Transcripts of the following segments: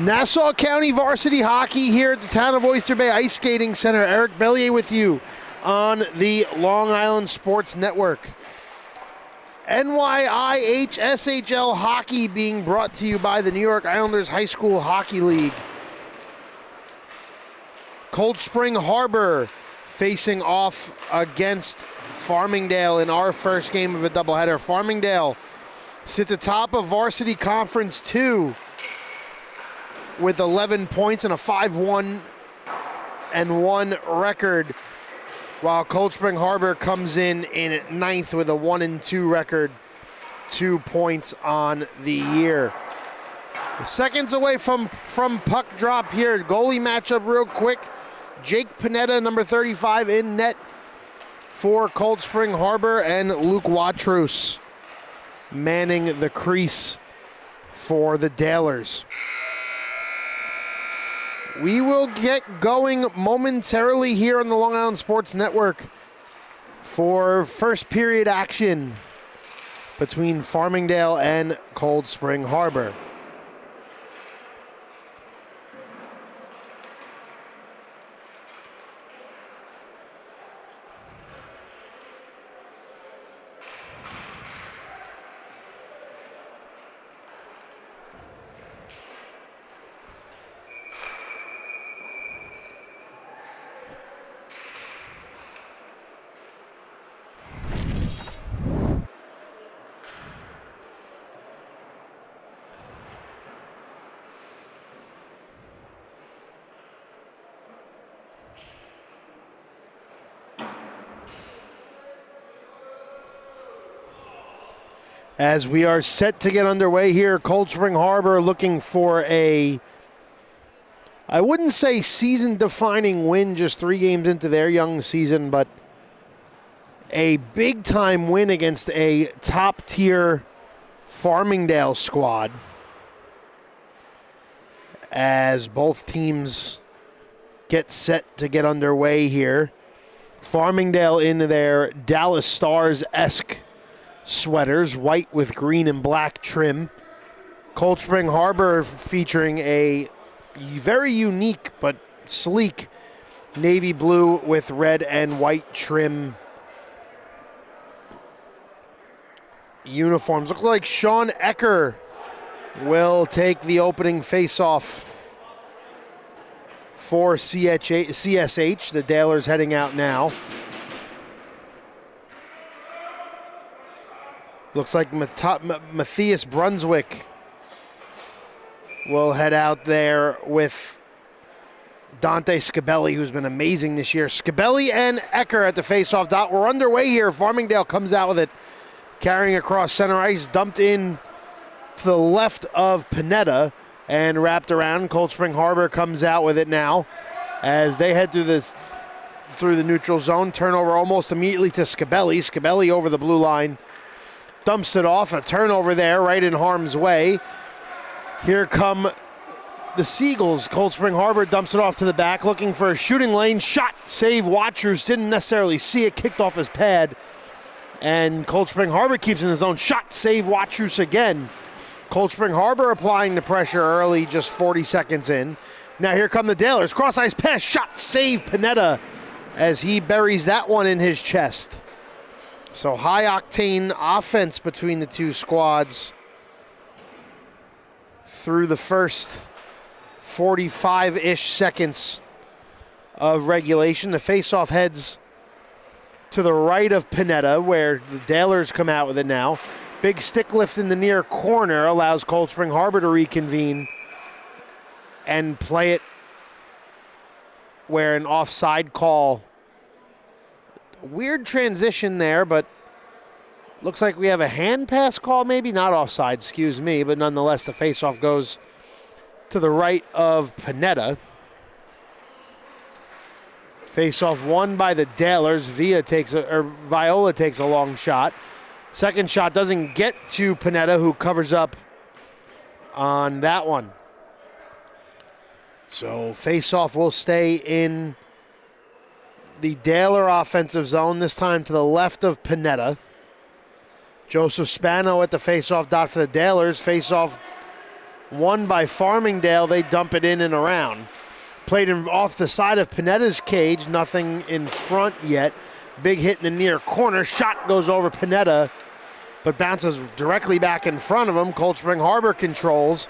Nassau County Varsity Hockey here at the Town of Oyster Bay Ice Skating Center. Eric Bellier with you on the Long Island Sports Network. NYIHSHL hockey being brought to you by the New York Islanders High School Hockey League. Cold Spring Harbor facing off against Farmingdale in our first game of a doubleheader. Farmingdale sits atop of Varsity Conference 2 with 11 points and a 5-1-1 record, while Cold Spring Harbor comes in ninth with a 1-2 record, 2 points on the year. Seconds away from puck drop here. Goalie matchup real quick. Jake Panetta, number 35, in net for Cold Spring Harbor, and Luke Watrous manning the crease for the Dalers. We will get going momentarily here on the Long Island Sports Network for first period action between Farmingdale and Cold Spring Harbor. As we are set to get underway here, Cold Spring Harbor looking for I wouldn't say season-defining win just 3 games into their young season, but a big-time win against a top-tier Farmingdale squad, as both teams get set to get underway here. Farmingdale in their Dallas Stars-esque sweaters, white with green and black trim. Cold Spring Harbor featuring a very unique but sleek navy blue with red and white trim uniforms. Look like Sean Ecker will take the opening faceoff for CSH. The Dalers heading out now. Looks like Matthias Brunswick will head out there with Dante Scabelli, who's been amazing this year. Scabelli and Ecker at the faceoff dot. We're underway here. Farmingdale comes out with it, carrying across center ice, dumped in to the left of Panetta and wrapped around. Cold Spring Harbor comes out with it now as they head through the neutral zone. Turnover almost immediately to Scabelli. Scabelli over the blue line. Dumps it off, a turnover there right in harm's way. Here come the Seagulls. Cold Spring Harbor dumps it off to the back, looking for a shooting lane. Shot, save, Watrous didn't necessarily see it, kicked off his pad. And Cold Spring Harbor keeps in his own. Shot, save, Watrous again. Cold Spring Harbor applying the pressure early, just 40 seconds in. Now here come the Dalers. Cross ice pass, shot, save, Panetta, as he buries that one in his chest. So high-octane offense between the two squads through the first 45-ish seconds of regulation. The face-off heads to the right of Panetta, where the Dalers come out with it now. Big stick lift in the near corner allows Cold Spring Harbor to reconvene and play it where an offside call. Weird transition there, but looks like we have a hand pass call, maybe not offside, excuse me, but nonetheless the faceoff goes to the right of Panetta. Faceoff won by the Dalers. Viola takes a long shot. Second shot doesn't get to Panetta, who covers up on that one. So faceoff will stay in the Daler offensive zone, this time to the left of Panetta. Joseph Spano at the faceoff dot for the Dalers. Faceoff won by Farmingdale. They dump it in and around. Played off the side of Panetta's cage, nothing in front yet. Big hit in the near corner. Shot goes over Panetta, but bounces directly back in front of him. Cold Spring Harbor controls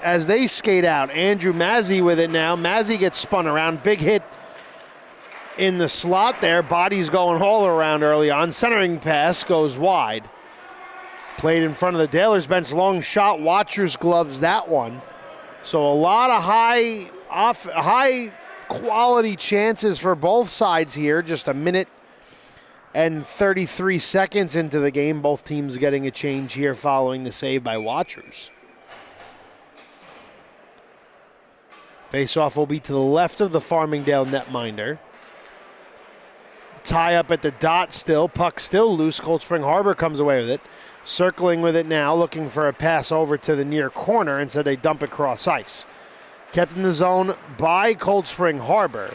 as they skate out. Andrew Mazzy with it now. Mazzy gets spun around. Big hit in the slot there. Body's going all around early on. Centering pass goes wide. Played in front of the Dalers bench. Long shot. Watchers gloves that one. So a lot of high quality chances for both sides here. Just a minute and 33 seconds into the game. Both teams getting a change here following the save by Watchers. Face-off will be to the left of the Farmingdale netminder. Tie up at the dot still. Puck still loose. Cold Spring Harbor comes away with it. Circling with it now, looking for a pass over to the near corner. Instead, they dump it cross ice. Kept in the zone by Cold Spring Harbor.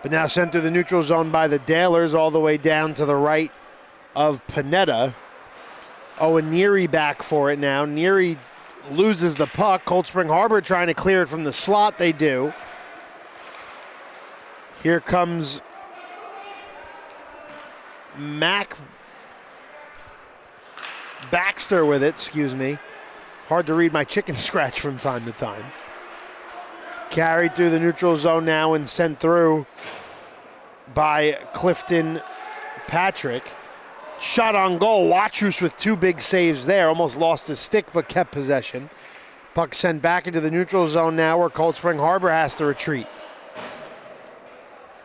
But now sent to the neutral zone by the Dalers all the way down to the right of Panetta. And Neary back for it now. Neary loses the puck. Cold Spring Harbor trying to clear it from the slot. They do. Here comes Baxter with it, excuse me. Hard to read my chicken scratch from time to time. Carried through the neutral zone now and sent through by Clifton Patrick. Shot on goal. Watrous with two big saves there. Almost lost his stick but kept possession. Puck sent back into the neutral zone now where Cold Spring Harbor has to retreat.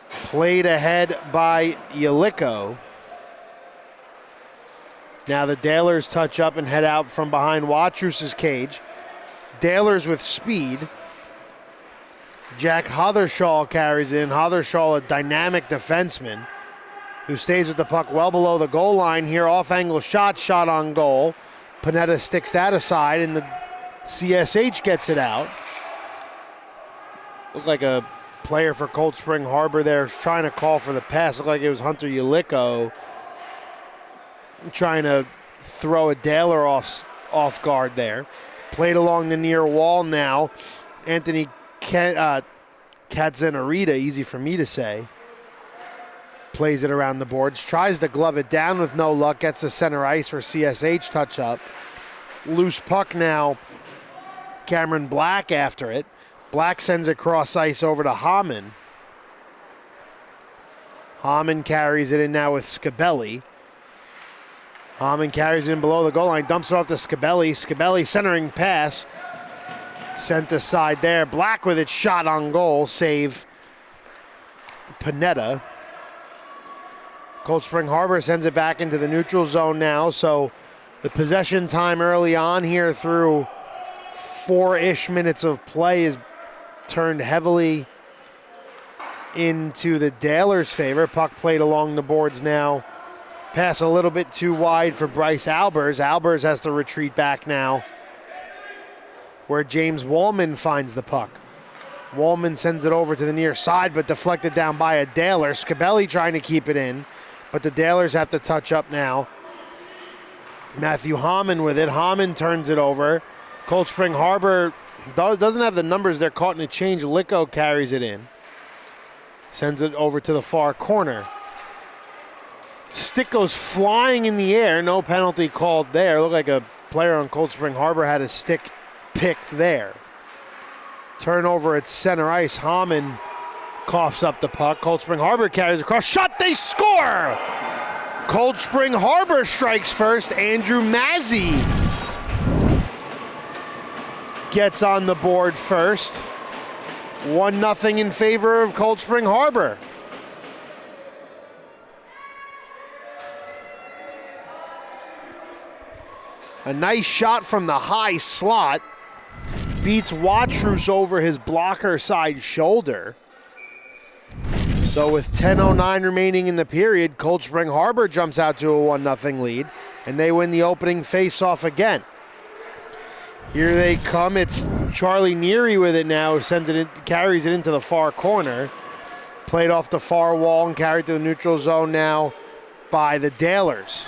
Played ahead by Yeliko. Now the Dalers touch up and head out from behind Watrous' cage. Dalers with speed. Jack Hothershall carries in. Hothershall, a dynamic defenseman who stays with the puck well below the goal line here. Off-angle shot on goal. Panetta sticks that aside, and the CSH gets it out. Looked like a player for Cold Spring Harbor there trying to call for the pass. Looked like it was Hunter Yeliko trying to throw a Daler off guard there. Played along the near wall now. Anthony Kadzanarita, easy for me to say, plays it around the boards. Tries to glove it down with no luck. Gets to center ice for CSH touch up. Loose puck now. Cameron Black after it. Black sends it cross ice over to Hamann. Hamann carries it in now with Scabelli. Hamann carries it in below the goal line, dumps it off to Scabelli. Scabelli centering pass. Sent aside there. Black with it, shot on goal. Save Panetta. Cold Spring Harbor sends it back into the neutral zone now. So the possession time early on here through 4-ish minutes of play is turned heavily into the Dalers' favor. Puck played along the boards now. Pass a little bit too wide for Bryce Albers. Albers has to retreat back now where James Wallman finds the puck. Wallman sends it over to the near side, but deflected down by a Daler. Scabelli trying to keep it in, but the Dalers have to touch up now. Matthew Hamann with it. Hamann turns it over. Cold Spring Harbor doesn't have the numbers. They're caught in a change. Licko carries it in. Sends it over to the far corner. Stick goes flying in the air. No penalty called there. Looked like a player on Cold Spring Harbor had his stick picked there. Turnover at center ice. Hamann coughs up the puck. Cold Spring Harbor carries across. Shot, they score! Cold Spring Harbor strikes first. Andrew Mazzy gets on the board first. 1-0 in favor of Cold Spring Harbor. A nice shot from the high slot. Beats Watrous over his blocker side shoulder. So with 10:09 remaining in the period, Cold Spring Harbor jumps out to a 1-0 lead, and they win the opening face-off again. Here they come. It's Charlie Neary with it now, who sends it in, carries it into the far corner. Played off the far wall and carried to the neutral zone now by the Dalers.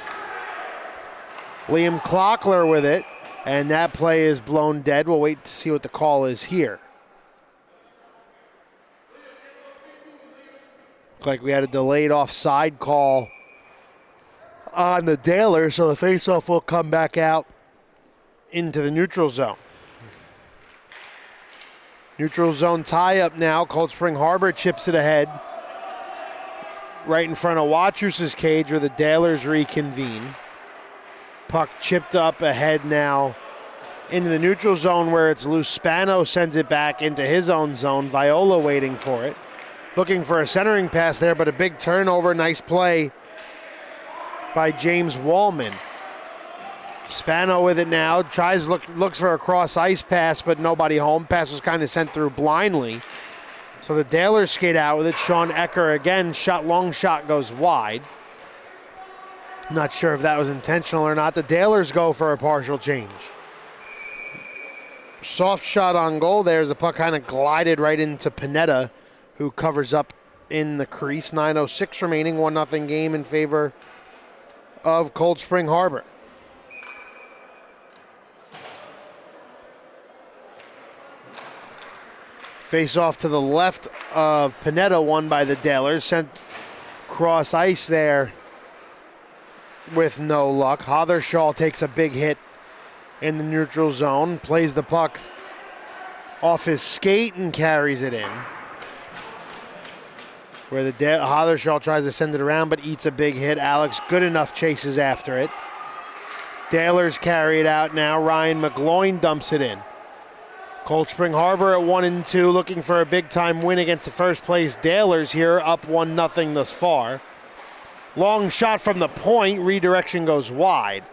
Liam Clockler with it. And that play is blown dead. We'll wait to see what the call is here. Looked like we had a delayed offside call on the Daler, so the faceoff will come back out into the neutral zone. Neutral zone tie-up now. Cold Spring Harbor chips it ahead. Right in front of Watrous' cage where the Dalers reconvene. Puck chipped up ahead now into the neutral zone where it's loose. Spano sends it back into his own zone. Viola waiting for it. Looking for a centering pass there, but a big turnover. Nice play by James Wallman. Spano with it now. Looks for a cross ice pass, but nobody home. Pass was kind of sent through blindly. So the Dalers skate out with it. Sean Ecker again, long shot goes wide. Not sure if that was intentional or not. The Dalers go for a partial change. Soft shot on goal there as the puck kind of glided right into Panetta, who covers up in the crease. 9:06 remaining, 1-0 game in favor of Cold Spring Harbor. Face off to the left of Panetta, won by the Dalers. Sent cross ice there with no luck. HySHL takes a big hit in the neutral zone. Plays the puck off his skate and carries it in. Where the HySHL tries to send it around but eats a big hit. Alex Goodenough chases after it. Dalers carry it out now. Ryan McGloin dumps it in. Cold Spring Harbor at 1-2, looking for a big-time win against the first-place Dalers here, up 1-0 thus far. Long shot from the point, redirection goes wide.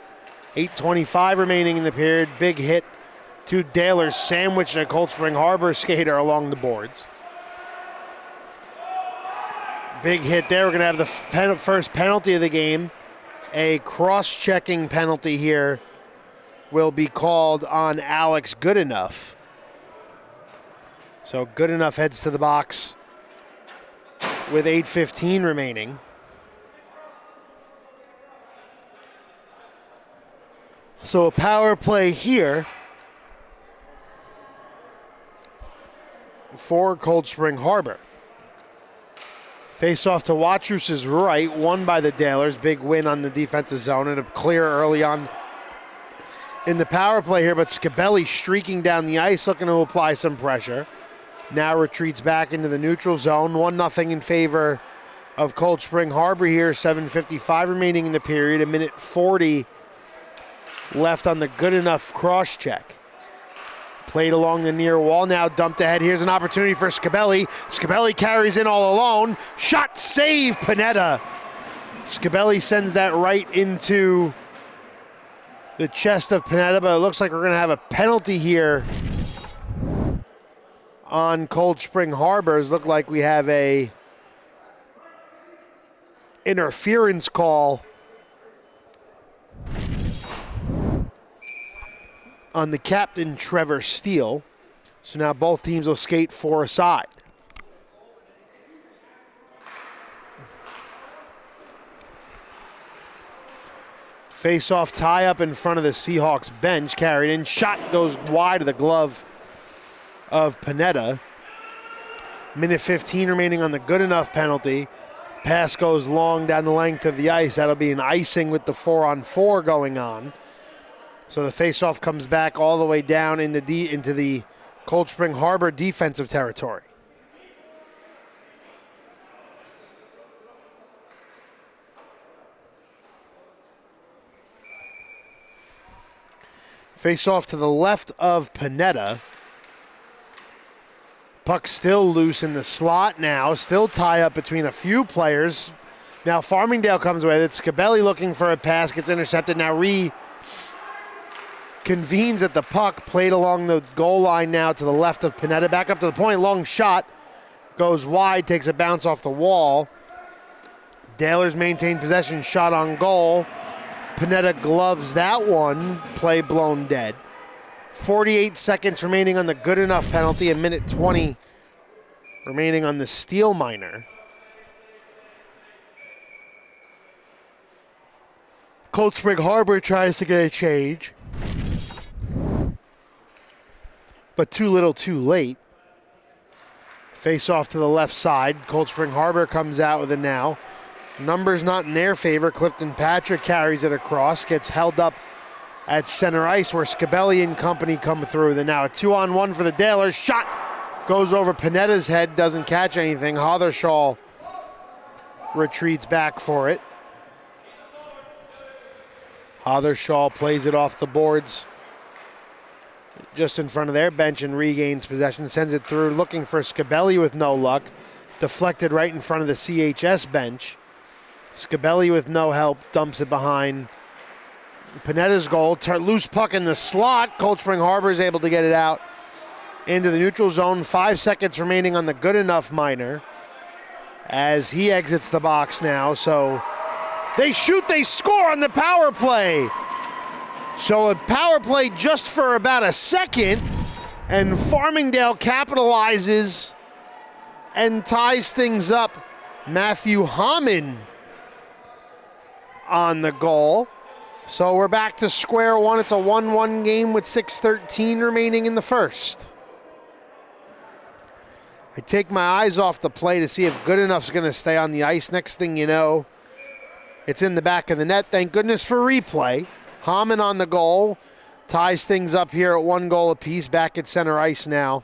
8:25 remaining in the period, big hit to Dalers, sandwiched a Cold Spring Harbor skater along the boards. Big hit there, we're going to have the first penalty of the game. A cross-checking penalty here will be called on Alex Goodenough. So Goodenough heads to the box with 8:15 remaining. So a power play here for Cold Spring Harbor. Face off to Watrous' right, won by the Dalers. Big win on the defensive zone and a clear early on in the power play here, but Scabelli streaking down the ice, looking to apply some pressure. Now retreats back into the neutral zone. 1-0 in favor of Cold Spring Harbor here. 7:55 remaining in the period. 1:40 left on the Goodenough cross check. Played along the near wall, now dumped ahead. Here's an opportunity for Scabelli. Scabelli carries in all alone. Shot, save, Panetta. Scabelli sends that right into the chest of Panetta, but it looks like we're going to have a penalty here on Cold Spring Harbors. Look like we have a interference call on the captain, Trevor Steele. So now both teams will skate for a side. Face-off tie-up in front of the Seahawks bench. Carried in. Shot goes wide of the glove of Panetta. 1:15 remaining on the Goodenough penalty. Pass goes long down the length of the ice. That'll be an icing with the 4-on-4 going on. So the face-off comes back all the way down into the Cold Spring Harbor defensive territory. Face-off to the left of Panetta. Puck still loose in the slot now. Still tie up between a few players. Now Farmingdale comes with it. Scabelli looking for a pass, gets intercepted. Now convenes at the puck, played along the goal line now to the left of Panetta. Back up to the point, long shot, goes wide, takes a bounce off the wall. Dalers maintain possession, shot on goal. Panetta gloves that one, play blown dead. 48 seconds remaining on the Goodenough penalty, 1:20 remaining on the Steele minor. Cold Spring Harbor tries to get a change. but too little too late. Face off to the left side. Cold Spring Harbor comes out with it now. Numbers not in their favor. Clifton Patrick carries it across, gets held up at center ice where Scabelli and company come through. Then now a 2-on-1 for the Dalers. Shot goes over Panetta's head, doesn't catch anything. HySHL retreats back for it. HySHL plays it off the boards just in front of their bench and regains possession. Sends it through, looking for Scabelli with no luck. Deflected right in front of the CHS bench. Scabelli with no help dumps it behind Panetta's goal. Loose puck in the slot. Cold Spring Harbor is able to get it out into the neutral zone. 5 seconds remaining on the good enough minor as he exits the box now. So they shoot, they score on the power play. So a power play just for about a second, and Farmingdale capitalizes and ties things up. Matthew Hamann on the goal. So we're back to square one. It's a 1-1 game with 6:13 remaining in the first. I take my eyes off the play to see if Good Enough's going to stay on the ice. Next thing you know, it's in the back of the net. Thank goodness for replay. Hamann on the goal. Ties things up here at 1 goal apiece. Back at center ice now,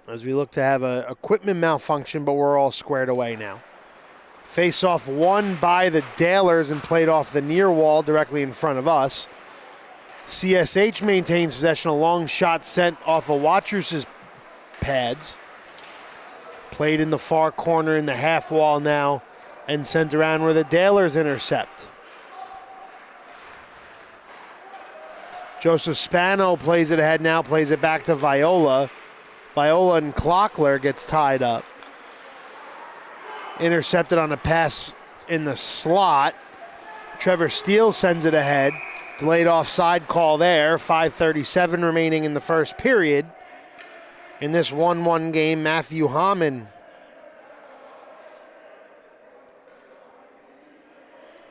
as we look to have a equipment malfunction, but we're all squared away now. Face-off won by the Dalers and played off the near wall directly in front of us. CSH maintains possession. A long shot sent off of Watrous' pads. Played in the far corner in the half wall now and sent around where the Dalers intercept. Joseph Spano plays it ahead now, plays it back to Viola. Viola and Clockler gets tied up. Intercepted on a pass in the slot. Trevor Steele sends it ahead. Delayed offside call there. 5:37 remaining in the first period. In this 1-1 game, Matthew Hamann,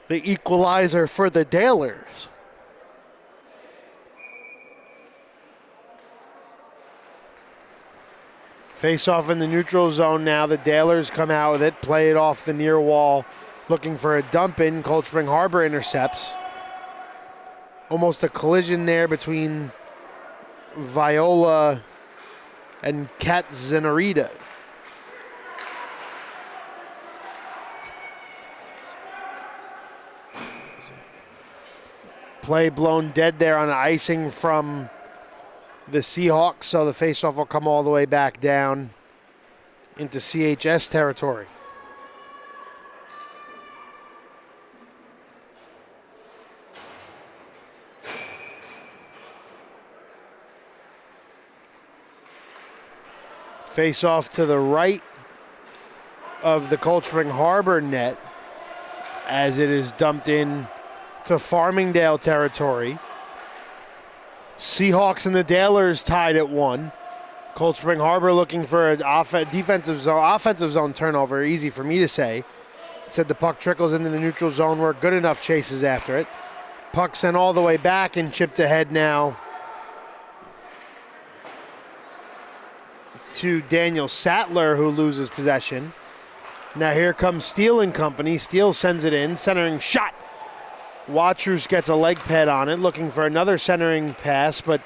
the equalizer for the Dalers. Face off in the neutral zone now. The Dalers come out with it, play it off the near wall, looking for a dump in. Cold Spring Harbor intercepts. Almost a collision there between Viola and Kat Zenarita. Play blown dead there on icing from the Seahawks, so the faceoff will come all the way back down into CHS territory. Face-off to the right of the Cold Spring Harbor net as it is dumped in to Farmingdale territory. Seahawks and the Dalers tied at 1. Cold Spring Harbor looking for an offensive zone turnover. Easy for me to say. It said the puck trickles into the neutral zone where Good Enough chases after it. Puck sent all the way back and chipped ahead now to Daniel Sattler, who loses possession. Now here comes Steele and company. Steele sends it in, centering shot. Watrous gets a leg pad on it, looking for another centering pass, but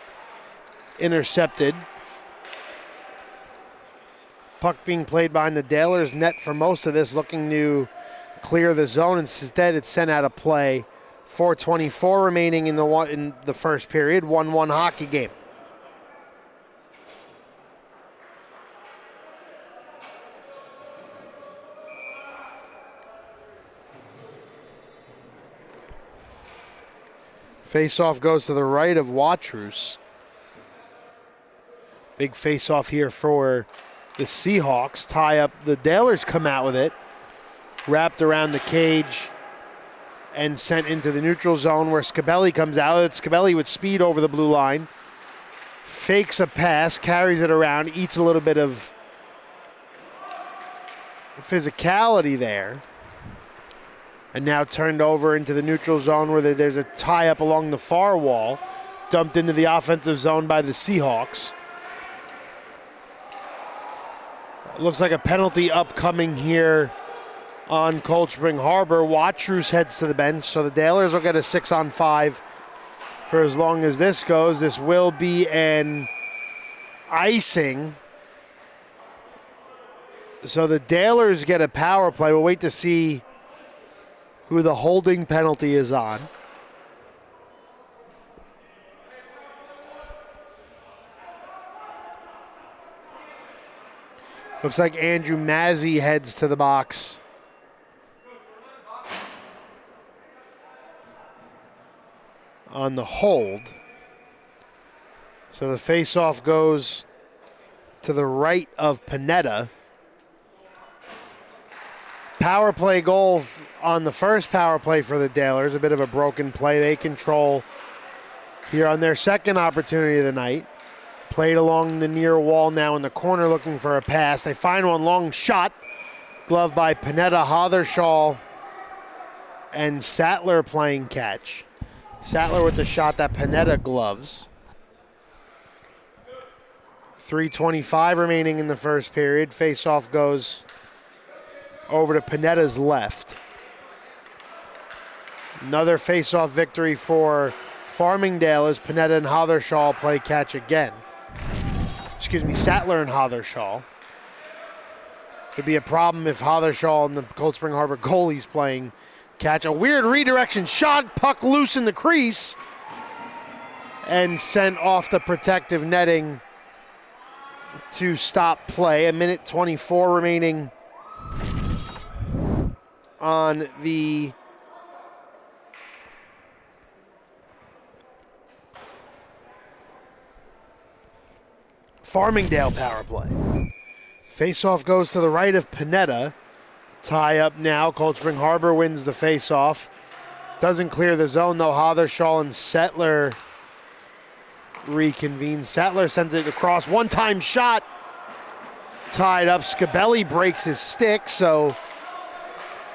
intercepted. Puck being played behind the Dalers net for most of this, looking to clear the zone. Instead, it's sent out of play. 4:24 remaining in the first period. 1-1 hockey game. Face-off goes to the right of Watrous. Big face-off here for the Seahawks. Tie up. The Dalers come out with it. Wrapped around the cage and sent into the neutral zone where Scabelli comes out. It's Scabelli with speed over the blue line. Fakes a pass, carries it around, eats a little bit of physicality there. And now turned over into the neutral zone where there's a tie-up along the far wall. dumped into the offensive zone by the Seahawks. Looks like a penalty upcoming here on Cold Spring Harbor. Watrous heads to the bench, so the Dalers will get a 6-on-5 for as long as this goes. This will be an icing. So the Dalers get a power play. We'll wait to see who the holding penalty is on. Looks like Andrew Mazzy heads to the box. On the hold. So the faceoff goes to the right of Panetta. Power play goal on the first power play for the Dalers. A bit of a broken play they control here on their second opportunity of the night. Played along the near wall now in the corner looking for a pass. They find one long shot. Glove by Panetta, HyShL, and Sattler playing catch. Sattler with the shot that Panetta gloves. 3:25 remaining in the first period. Faceoff goes over to Panetta's left. Another faceoff victory for Farmingdale as Panetta and HyShL play catch again. Sattler and HyShL. Could be a problem if HyShL and the Cold Spring Harbor goalie's playing catch. A weird redirection shot, puck loose in the crease, and sent off the protective netting to stop play. 1:24 remaining on the Farmingdale power play. Faceoff goes to the right of Panetta. Tie up now. Cold Spring Harbor wins the faceoff. Doesn't clear the zone though. HyShL and Sattler reconvene. Sattler sends it across. One-time shot. Tied up. Scabelli breaks his stick, so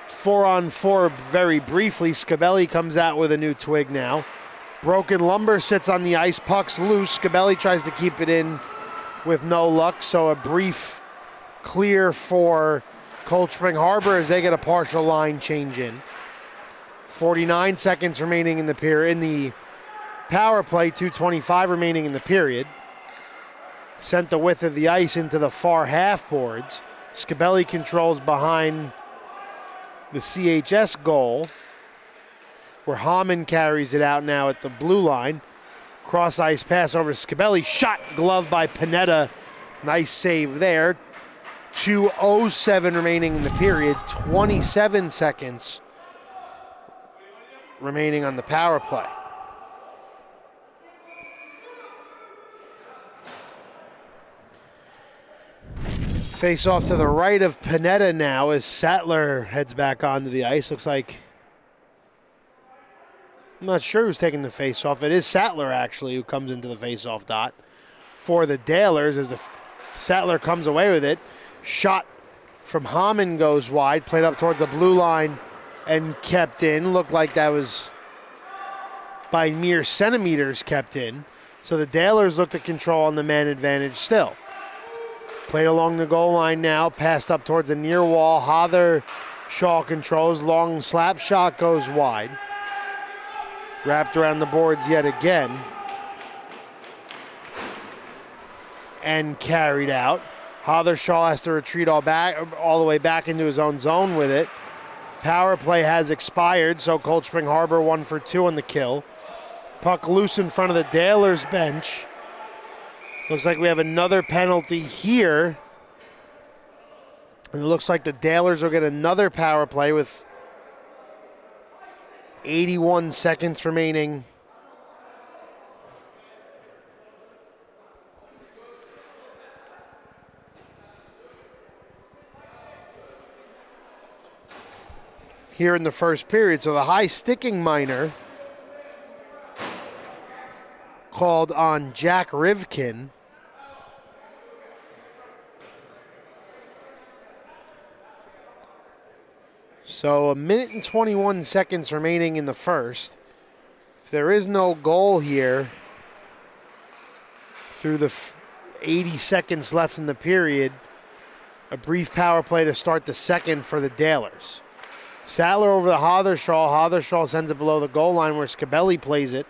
4-on-4 very briefly. Scabelli comes out with a new twig now. Broken lumber sits on the ice. Puck's loose. Scabelli tries to keep it in with no luck, so a brief clear for Cold Spring Harbor as they get a partial line change in. 49 seconds remaining in the power play, 2:25 remaining in the period. Sent the width of the ice into the far half boards. Scabelli controls behind the CHS goal, where Hamann carries it out now at the blue line. Cross ice pass over to Scabelli. Shot, glove by Panetta. Nice save there. 2:07 remaining in the period. 27 seconds remaining on the power play. Face off to the right of Panetta now as Sattler heads back onto the ice. Looks like, I'm not sure who's taking the face-off. It is Sattler, actually, who comes into the face-off dot for the Dalers as the Sattler comes away with it. Shot from Hamann goes wide, played up towards the blue line and kept in. Looked like that was by mere centimeters kept in. So the Dalers look to control on the man advantage still. Played along the goal line now, passed up towards the near wall. HyShL controls, long slap shot goes wide. Wrapped around the boards yet again. And carried out. HyShL has to retreat all the way back into his own zone with it. Power play has expired, so Cold Spring Harbor 1 for 2 on the kill. Puck loose in front of the Dalers bench. Looks like we have another penalty here. And it looks like the Dalers will get another power play with 81 seconds remaining. Here in the first period. So the high sticking minor called on Jack Rivkin. So 1:21 remaining in the first. If there is no goal here, through the 80 seconds left in the period. A brief power play to start the second for the Dalers. Sattler over the Hathershall. Hathershall sends it below the goal line where Scabelli plays it.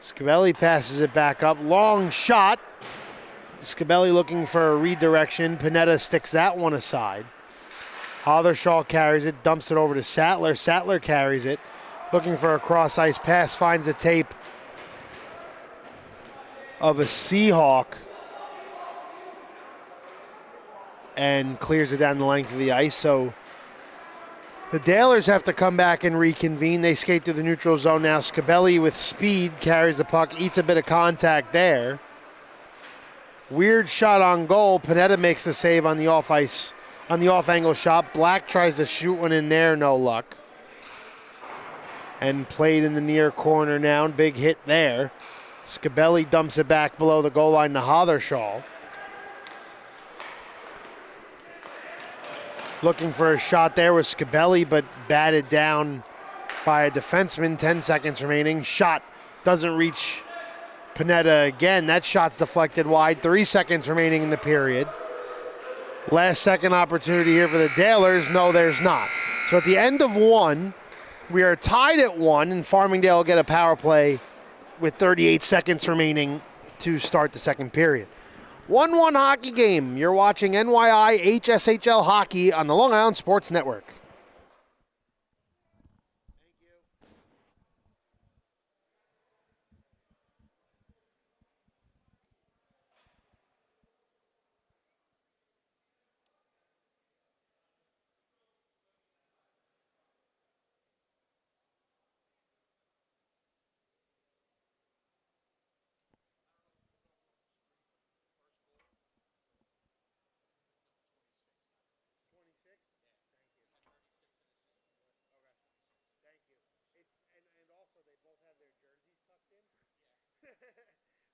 Scabelli passes it back up. Long shot. Scabelli looking for a redirection. Panetta sticks that one aside. Hathershall carries it, dumps it over to Sattler. Sattler carries it. Looking for a cross-ice pass. Finds the tape of a Seahawk. And clears it down the length of the ice. So the Dalers have to come back and reconvene. They skate through the neutral zone now. Scabelli with speed carries the puck, eats a bit of contact there. Weird shot on goal. Panetta makes the save on the off-ice, on the off-angle shot. Black tries to shoot one in there, no luck. And played in the near corner now. Big hit there. Scabelli dumps it back below the goal line to Hathershall. Looking for a shot there with Scabelli, but batted down by a defenseman. 10 seconds remaining. Shot doesn't reach Panetta again. That shot's deflected wide. 3 seconds remaining in the period. Last second opportunity here for the Dalers. No, there's not. So at the end of one, we are tied at 1, and Farmingdale will get a power play with 38 seconds remaining to start the second period. 1-1 hockey game. You're watching NYIHSHL hockey on the Long Island Sports Network.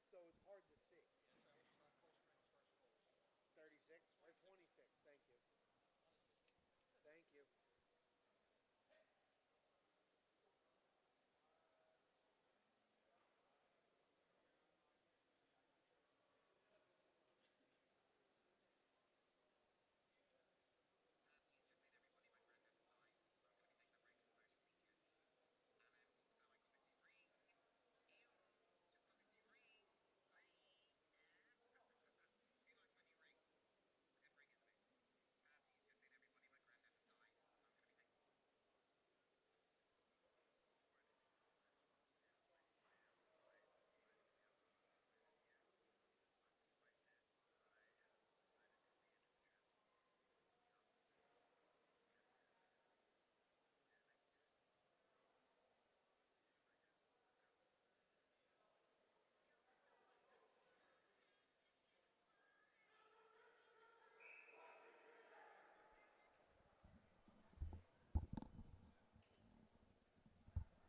So it's hard to see. 36 or 26. Thank you. Thank you.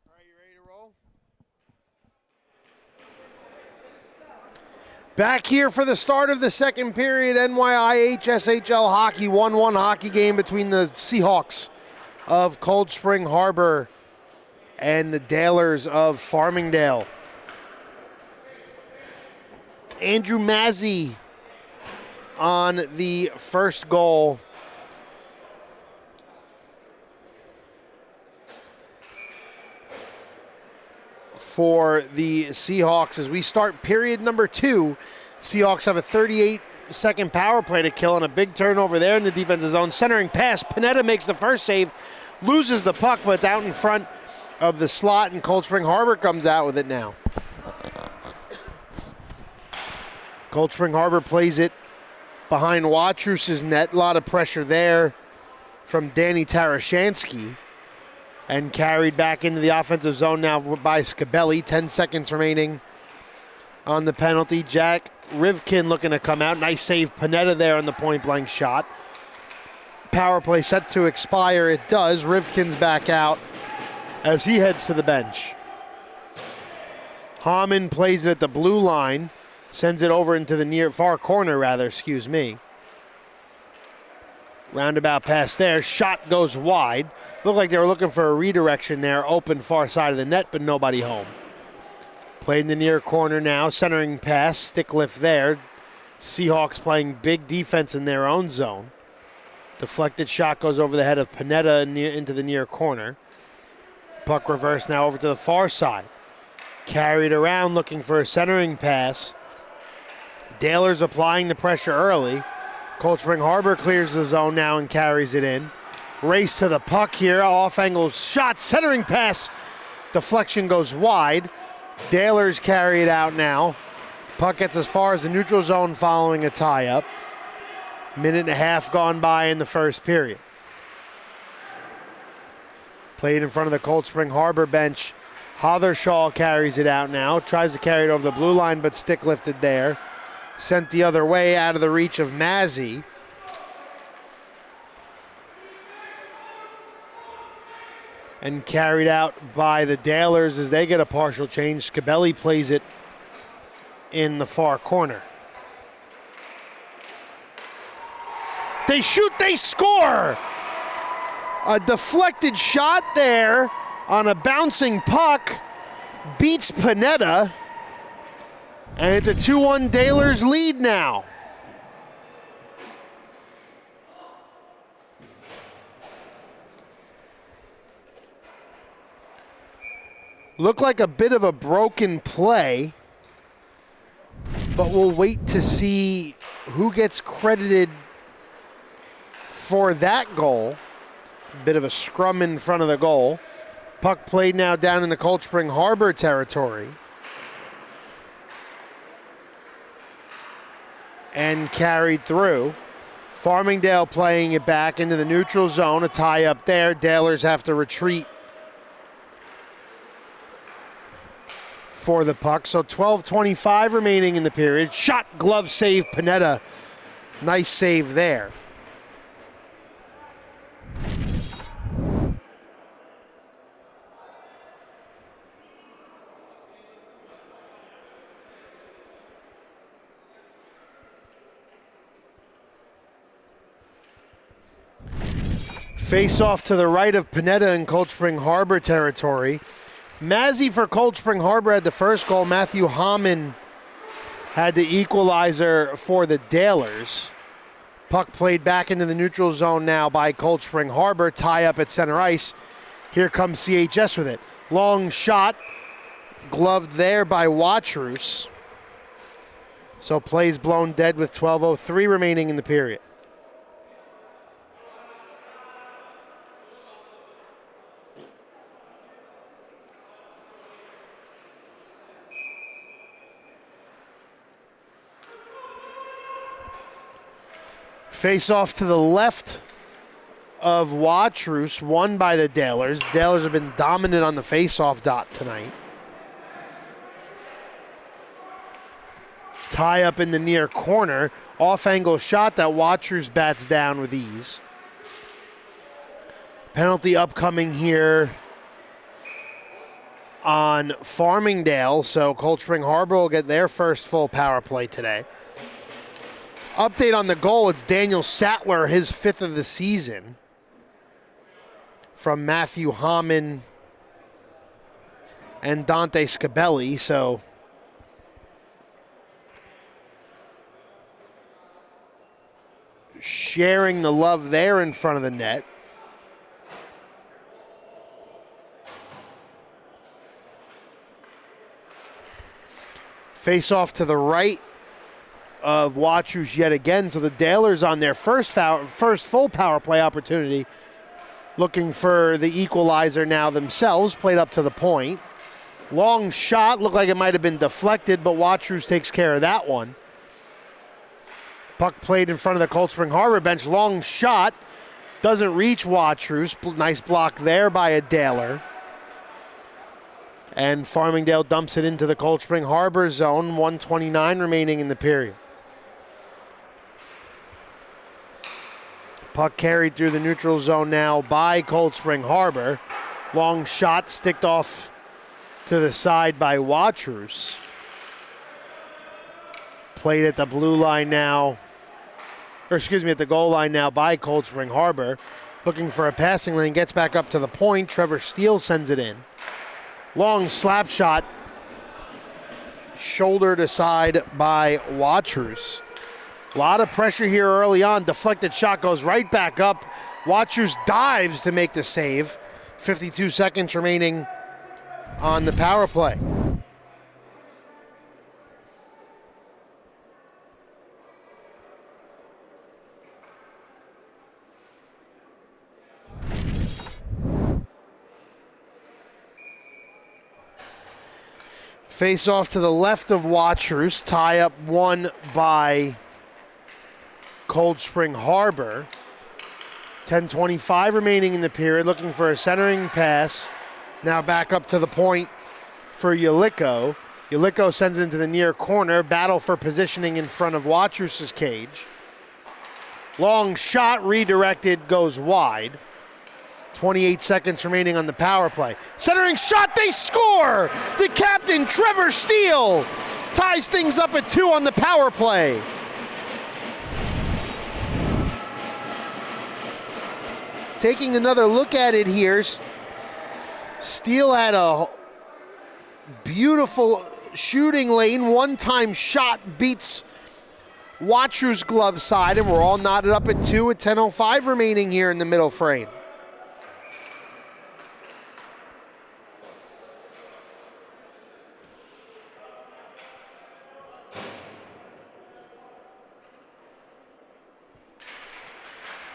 All right, you ready to roll? Back here for the start of the second period, NYIHSHL hockey, 1-1 hockey game between the Seahawks of Cold Spring Harbor and the Dalers of Farmingdale. Andrew Mazzy on the first goal. For the Seahawks as we start period number 2. Seahawks have a 38-second power play to kill and a big turnover there in the defensive zone. Centering pass. Panetta makes the first save, loses the puck, but it's out in front of the slot, and Cold Spring Harbor comes out with it now. Cold Spring Harbor plays it behind Watrus's net. A lot of pressure there from Danny Tarashansky. And carried back into the offensive zone now by Scabelli. 10 seconds remaining on the penalty. Jack Rivkin looking to come out. Nice save, Panetta there on the point-blank shot. Power play set to expire. It does. Rivkin's back out as he heads to the bench. Hamann plays it at the blue line. Sends it over into the far corner, excuse me. Roundabout pass there. Shot goes wide. Looked like they were looking for a redirection there. Open far side of the net, but nobody home. Played in the near corner now, centering pass, stick lift there. Seahawks playing big defense in their own zone. Deflected shot goes over the head of Panetta into the near corner. Puck reverse now over to the far side. Carried around looking for a centering pass. Dahlers applying the pressure early. Cold Spring Harbor clears the zone now and carries it in. Race to the puck here, off-angle shot, centering pass. Deflection goes wide. Dahlers carry it out now. Puck gets as far as the neutral zone following a tie-up. Minute and a half gone by in the first period. Played in front of the Cold Spring Harbor bench. Hathershaw carries it out now. Tries to carry it over the blue line, but stick lifted there. Sent the other way out of the reach of Mazzy. And carried out by the Dahlers as they get a partial change. Scabelli plays it in the far corner. They shoot, they score! A deflected shot there on a bouncing puck beats Panetta. And it's a 2-1 Dahlers lead now. Looked like a bit of a broken play, but we'll wait to see who gets credited for that goal. Bit of a scrum in front of the goal. Puck played now down in the Cold Spring Harbor territory. And carried through. Farmingdale playing it back into the neutral zone. A tie up there. Dahlers have to retreat for the puck. So 12:25 remaining in the period. Shot, glove save, Panetta. Nice save there. Face off to the right of Panetta in Cold Spring Harbor territory. Mazzy for Cold Spring Harbor had the first goal. Matthew Hamann had the equalizer for the Dahlers. Puck played back into the neutral zone now by Cold Spring Harbor. Tie up at center ice. Here comes CHS with it. Long shot. Gloved there by Watrous. So plays blown dead with 12:03 remaining in the period. Face off to the left of Watrous, won by the Dahlers. Dahlers have been dominant on the face-off dot tonight. Tie up in the near corner. Off-angle shot that Watrous bats down with ease. Penalty upcoming here on Farmingdale, so Cold Spring Harbor will get their first full power play today. Update on the goal, it's Daniel Sattler, his 5th of the season, from Matthew Hamann and Dante Scabelli. So sharing the love there in front of the net. Face off to the right of Watrous yet again. So the Dahlers on their first full power play opportunity, looking for the equalizer now themselves. Played up to the point. Long shot, looked like it might have been deflected, but Watrous takes care of that one. Puck played in front of the Cold Spring Harbor bench. Long shot, doesn't reach Watrous. Nice block there by a Dahler. And Farmingdale dumps it into the Cold Spring Harbor zone. 1:29 remaining in the period. Puck carried through the neutral zone now by Cold Spring Harbor. Long shot sticked off to the side by Watrous. Played at the blue line now, at the goal line now by Cold Spring Harbor. Looking for a passing lane, gets back up to the point. Trevor Steele sends it in. Long slap shot shouldered aside by Watrous. A lot of pressure here early on. Deflected shot goes right back up. Watrous dives to make the save. 52 seconds remaining on the power play. Face off to the left of Watrous. Tie up one by Cold Spring Harbor. 10:25 remaining in the period. Looking for a centering pass. Now back up to the point for Yeliko. Yeliko sends it into the near corner. Battle for positioning in front of Watrous' cage. Long shot redirected, goes wide. 28 seconds remaining on the power play. Centering shot, they score! The captain, Trevor Steele, ties things up at 2 on the power play. Taking another look at it here, Steele had a beautiful shooting lane. One-time shot beats Watrous' glove side, and we're all knotted up at 2 with 10:05 remaining here in the middle frame.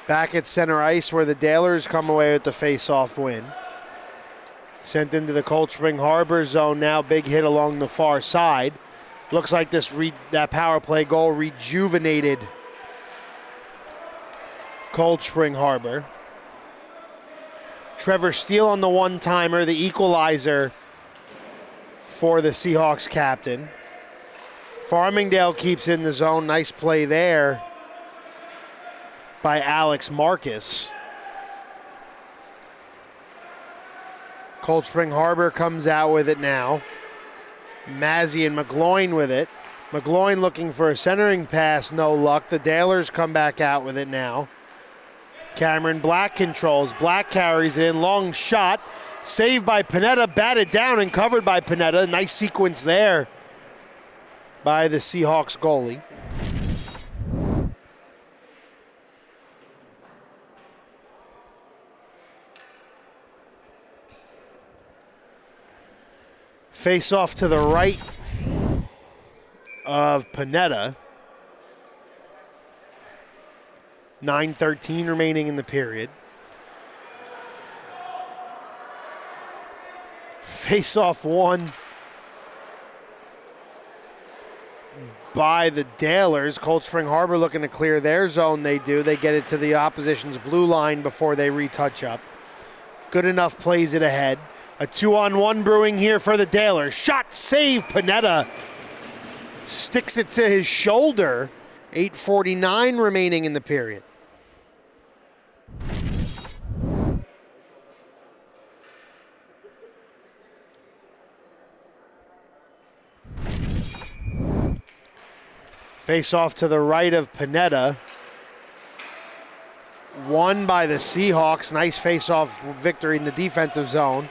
Back at center ice where the Dalers come away with the face-off win. Sent into the Cold Spring Harbor zone now. Big hit along the far side. Looks like that power play goal rejuvenated Cold Spring Harbor. Trevor Steele on the one-timer, the equalizer for the Seahawks captain. Farmingdale keeps in the zone. Nice play there by Alex Marcus. Cold Spring Harbor comes out with it now. Mazzy and McGloin with it. McGloin looking for a centering pass, no luck. The Dalers come back out with it now. Cameron Black controls. Black carries it in, long shot. Saved by Panetta, batted down and covered by Panetta. Nice sequence there by the Seahawks goalie. Face off to the right of Panetta. 9:13 remaining in the period. Face off one by the Dalers. Cold Spring Harbor looking to clear their zone. They do. They get it to the opposition's blue line before they retouch up. Good enough plays it ahead. A 2-on-1 brewing here for the Dalers. Shot, save, Panetta sticks it to his shoulder. 8:49 remaining in the period. Face off to the right of Panetta. Won by the Seahawks. Nice face-off victory in the defensive zone.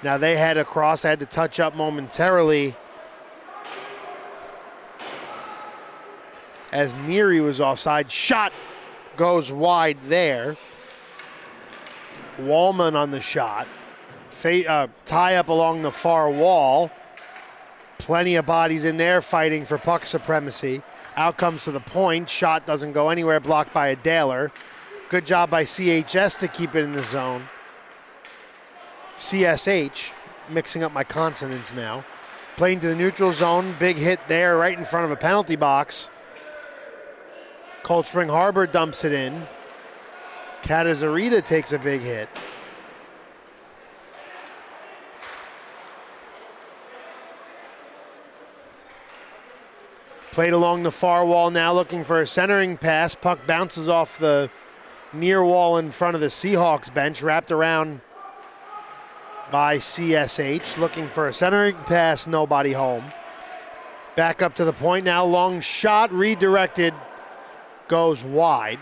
Now they head across, had to touch up momentarily as Neary was offside. Shot goes wide there. Wallman on the shot. Tie up along the far wall. Plenty of bodies in there fighting for puck supremacy. Out comes to the point. Shot doesn't go anywhere, blocked by a Daler. Good job by CHS to keep it in the zone. CSH, mixing up my consonants now. Playing to the neutral zone, big hit there right in front of a penalty box. Cold Spring Harbor dumps it in. Katazarita takes a big hit. Played along the far wall now, looking for a centering pass. Puck bounces off the near wall in front of the Seahawks bench, wrapped around by CSH, looking for a centering pass, nobody home. Back up to the point now, long shot, redirected, goes wide.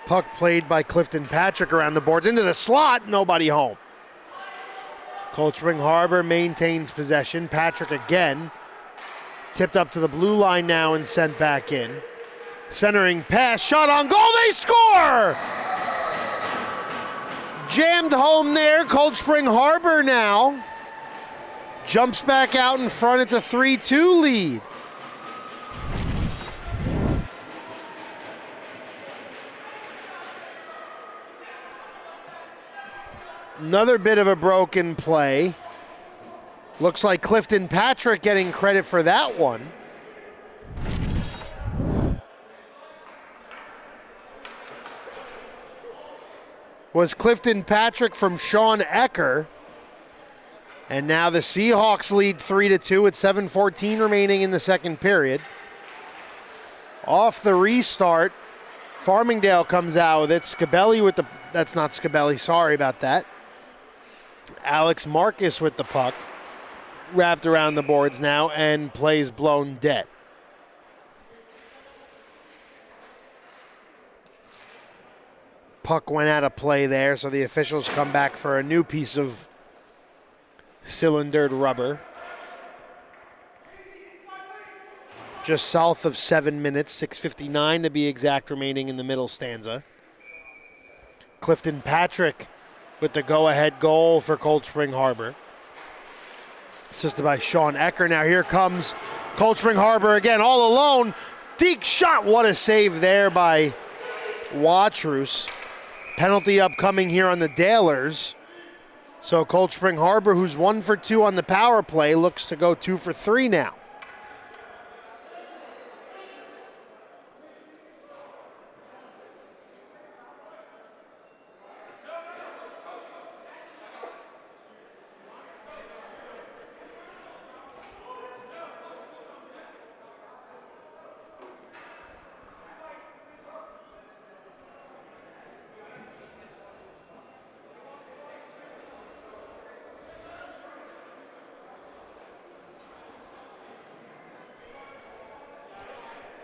Puck played by Clifton Patrick around the boards, into the slot, nobody home. Cold Spring Harbor maintains possession. Patrick again Tipped up to the blue line now and sent back in. Centering pass, shot on goal, they score! Jammed home there, Cold Spring Harbor now. Jumps back out in front, it's a 3-2 lead. Another bit of a broken play. Looks like Clifton Patrick getting credit for that one. Was Clifton Patrick from Sean Ecker. And now the Seahawks lead 3-2 with 7:14 remaining in the second period. Off the restart, Farmingdale comes out with it. Scabelli with the, that's not Scabelli, sorry about that. Alex Marcus with the puck. Wrapped around the boards now and plays blown dead. Puck went out of play there, so the officials come back for a new piece of cylindered rubber. Just south of 7 minutes, 6:59 to be exact remaining in the middle stanza. Clifton Patrick with the go-ahead goal for Cold Spring Harbor. Assisted by Sean Ecker. Now here comes Cold Spring Harbor again, all alone. Deke shot, what a save there by Watrous. Penalty upcoming here on the Dalers. So Cold Spring Harbor, who's 1 for 2 on the power play, looks to go 2 for 3 now.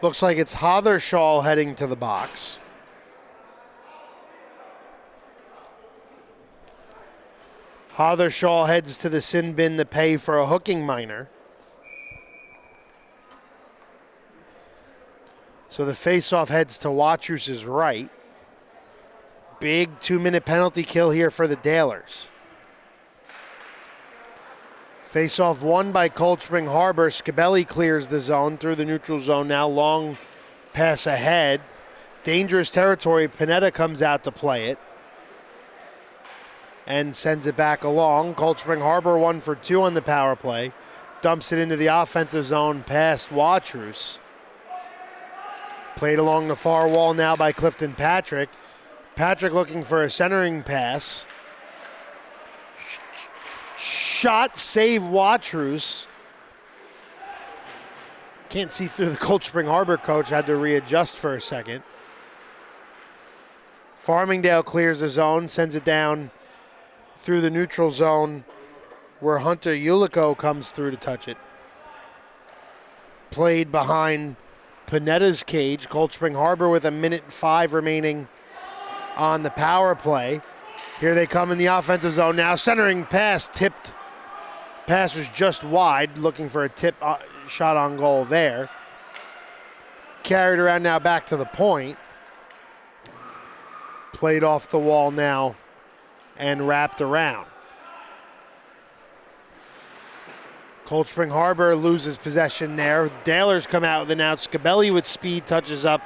Looks like it's NYIHSHL heading to the box. NYIHSHL heads to the sin bin to pay for a hooking minor. So the faceoff heads to Watrous' right. Big 2-minute penalty kill here for the Dalers. Face-off won by Cold Spring Harbor. Scabelli clears the zone through the neutral zone now. Long pass ahead. Dangerous territory. Panetta comes out to play it. And sends it back along. Cold Spring Harbor 1 for 2 on the power play. Dumps it into the offensive zone past Watrous. Played along the far wall now by Clifton Patrick. Patrick looking for a centering pass. Shot, save Watrous. Can't see through the Cold Spring Harbor coach, had to readjust for a second. Farmingdale clears the zone, sends it down through the neutral zone where Hunter Ulico comes through to touch it. Played behind Panetta's cage. Cold Spring Harbor with 1:05 remaining on the power play. Here they come in the offensive zone now. Centering pass, tipped. Pass was just wide, looking for a tip shot on goal there. Carried around now back to the point. Played off the wall now and wrapped around. Cold Spring Harbor loses possession there. Dalers come out with an out. Scabelli with speed touches up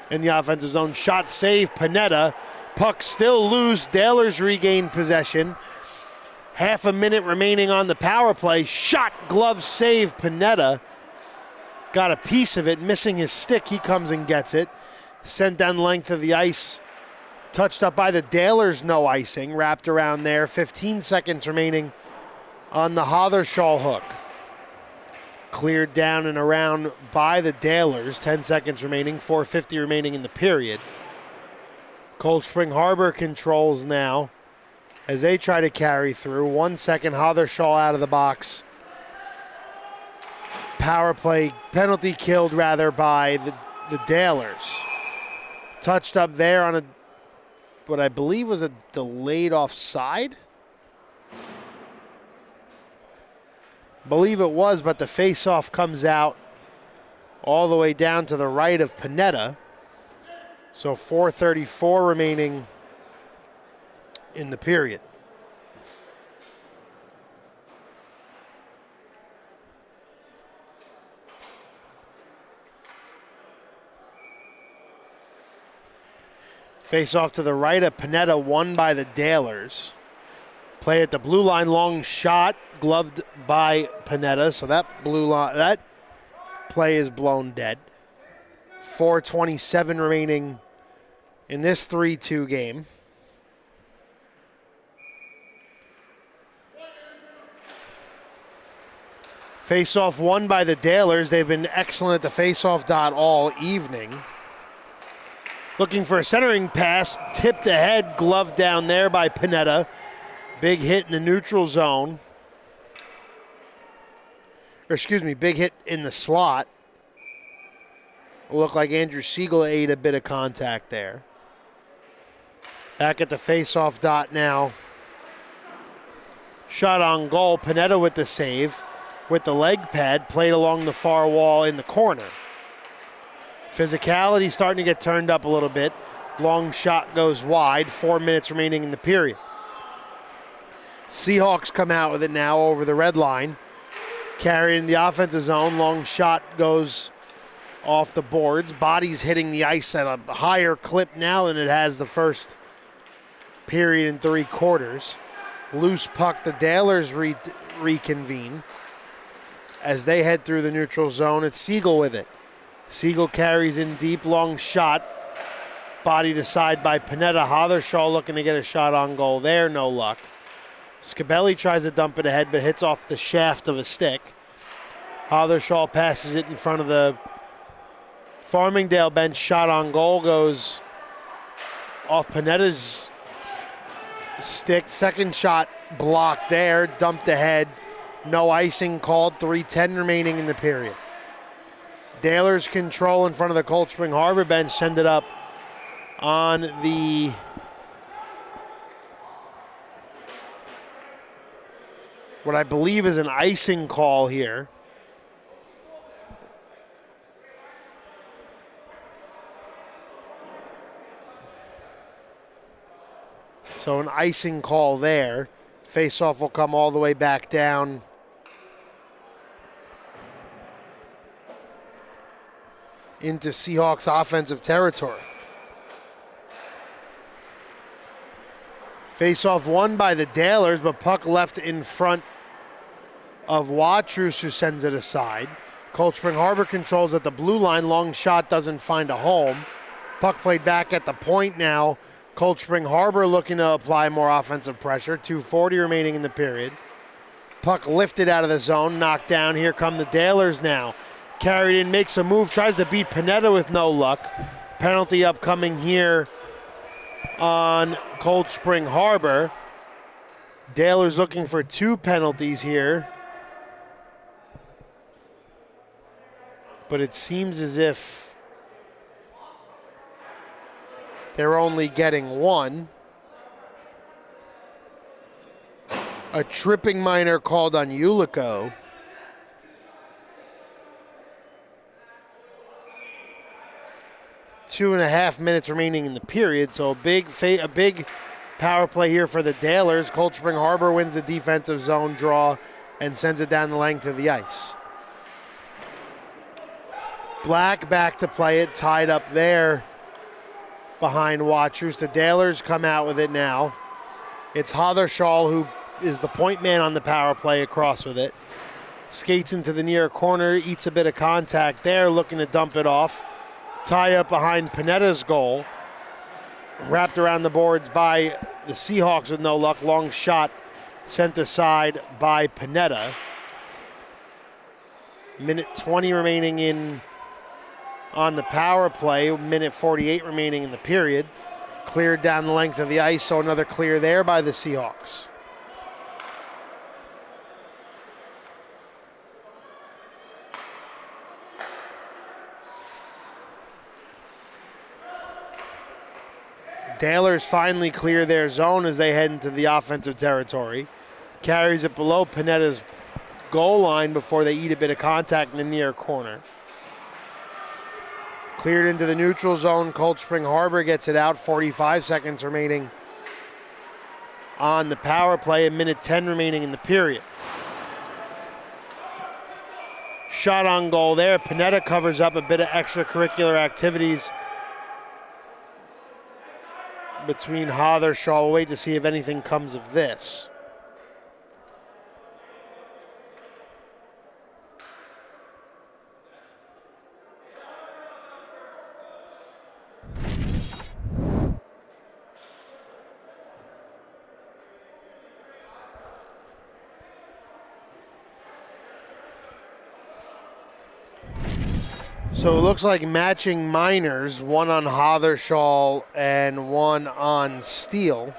in the offensive zone. Shot save, Panetta. Puck still loose. Dalers regain possession. Half a minute remaining on the power play. Shot, glove save, Panetta. Got a piece of it, missing his stick. He comes and gets it. Sent down the length of the ice. Touched up by the Dalers, no icing. Wrapped around there. 15 seconds remaining on the NYIHSHL hook. Cleared down and around by the Dalers. 10 seconds remaining. 4:50 remaining in the period. Cold Spring Harbor controls now as they try to carry through. 1 second, NYIHSHL out of the box. Power play, penalty killed rather by the Dalers. Touched up there on what I believe was a delayed offside. Believe it was, but the face-off comes out all the way down to the right of Panetta. So 4:34 remaining in the period. Face off to the right of Panetta, won by the Dalers. Play at the blue line, long shot, gloved by Panetta. So that play is blown dead. 4:27 remaining in this 3-2 game. Face-off won by the Dalers. They've been excellent at the face-off dot all evening. Looking for a centering pass, tipped ahead, gloved down there by Panetta. Big hit in the neutral zone. Big hit in the slot. It looked like Andrew Siegel ate a bit of contact there. Back at the face-off dot now. Shot on goal. Panetta with the save. With the leg pad, played along the far wall in the corner. Physicality starting to get turned up a little bit. Long shot goes wide. 4 minutes remaining in the period. Seahawks come out with it now over the red line. Carried in the offensive zone. Long shot goes off the boards. Body's hitting the ice at a higher clip now than it has the first period in 3 quarters. Loose puck, the Dalers reconvene. As they head through the neutral zone, it's Siegel with it. Siegel carries in deep, long shot. Bodied aside by Panetta. HySL looking to get a shot on goal there, no luck. Scabelli tries to dump it ahead, but hits off the shaft of a stick. HySL passes it in front of the Farmingdale bench. Shot on goal goes off Panetta's stick. Second shot blocked there, dumped ahead. No icing called, 3:10 remaining in the period. Dalers control in front of the Cold Spring Harbor bench, send it up on the what I believe is an icing call here. So an icing call there. Face-off will come all the way back down into Seahawks offensive territory. Face-off won by the Dalers, but puck left in front of Watrous, who sends it aside. Cold Spring Harbor controls at the blue line. Long shot doesn't find a home. Puck played back at the point now. Cold Spring Harbor looking to apply more offensive pressure. 2:40 remaining in the period. Puck lifted out of the zone, knocked down. Here come the Dalers now. Carried in, makes a move, tries to beat Panetta with no luck. Penalty upcoming here on Cold Spring Harbor. Dalers looking for 2 penalties here. But it seems as if they're only getting 1. A tripping minor called on Ulico. 2.5 minutes remaining in the period, so a big power play here for the Dalers. Cold Spring Harbor wins the defensive zone draw and sends it down the length of the ice. Black back to play it, tied up there behind Watrous. The Dalers come out with it now. It's HySL who is the point man on the power play across with it. Skates into the near corner, eats a bit of contact there, looking to dump it off. Tie up behind Panetta's goal. Wrapped around the boards by the Seahawks with no luck. Long shot sent aside by Panetta. Minute 20 remaining in on the power play. Minute 48 remaining in the period. Cleared down the length of the ice, so another clear there by the Seahawks. Dalers finally clear their zone as they head into the offensive territory. Carries it below Panetta's goal line before they eat a bit of contact in the near corner. Cleared into the neutral zone. Cold Spring Harbor gets it out. 45 seconds remaining on the power play. A minute 10 remaining in the period. Shot on goal there. Panetta covers up a bit of extracurricular activities between NYIHSHL. We'll wait to see if anything comes of this. So it looks like matching minors, one on NYIHSHL and one on Steel.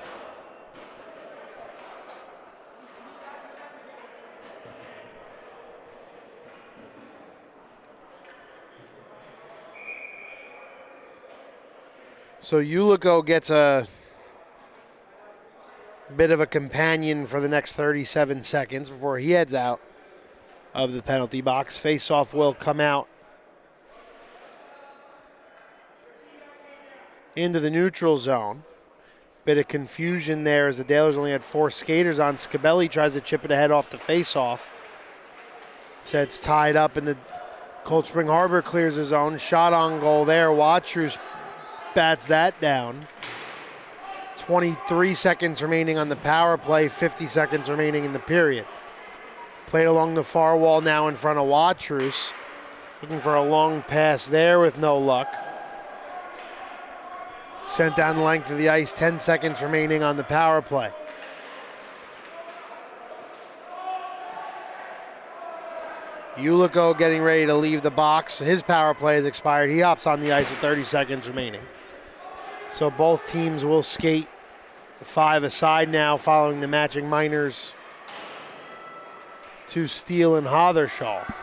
So Ulico gets a bit of a companion for the next 37 seconds before he heads out of the penalty box. Face-off will come out into the neutral zone. Bit of confusion there as the Dalers only had 4 skaters on. Scabelli tries to chip it ahead off the face-off. So it's tied up, and the Cold Spring Harbor clears his own. Shot on goal there. Watrous bats that down. 23 seconds remaining on the power play, 50 seconds remaining in the period. Played along the far wall now in front of Watrous. Looking for a long pass there with no luck. Sent down the length of the ice, 10 seconds remaining on the power play. Ulico getting ready to leave the box. His power play has expired. He hops on the ice with 30 seconds remaining. So both teams will skate 5 aside now following the matching minors to Steel and NYIHSHL.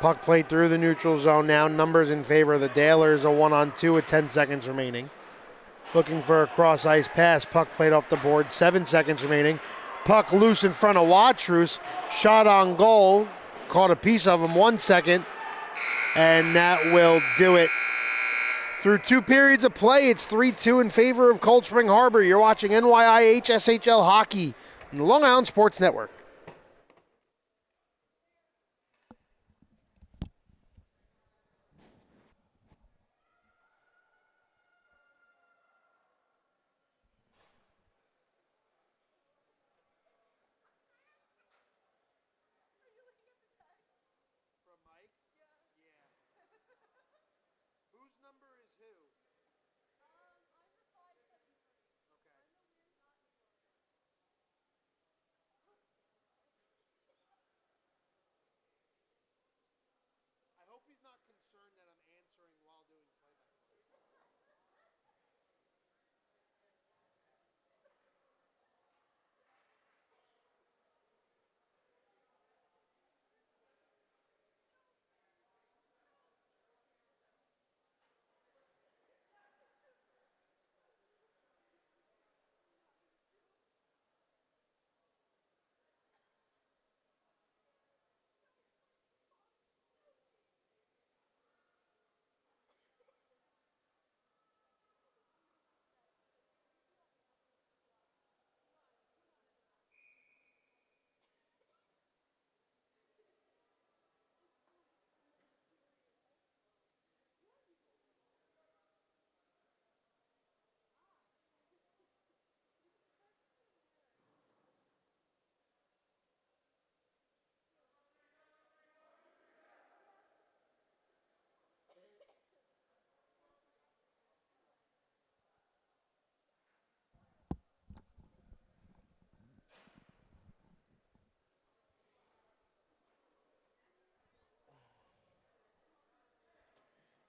Puck played through the neutral zone now. Numbers in favor of the Dalers. A 1-on-2 with 10 seconds remaining. Looking for a cross ice pass. Puck played off the board. 7 seconds remaining. Puck loose in front of Watrous. Shot on goal. Caught a piece of him. 1 second. And that will do it. Through 2 periods of play, it's 3-2 in favor of Cold Spring Harbor. You're watching NYIHSHL hockey on the Long Island Sports Network.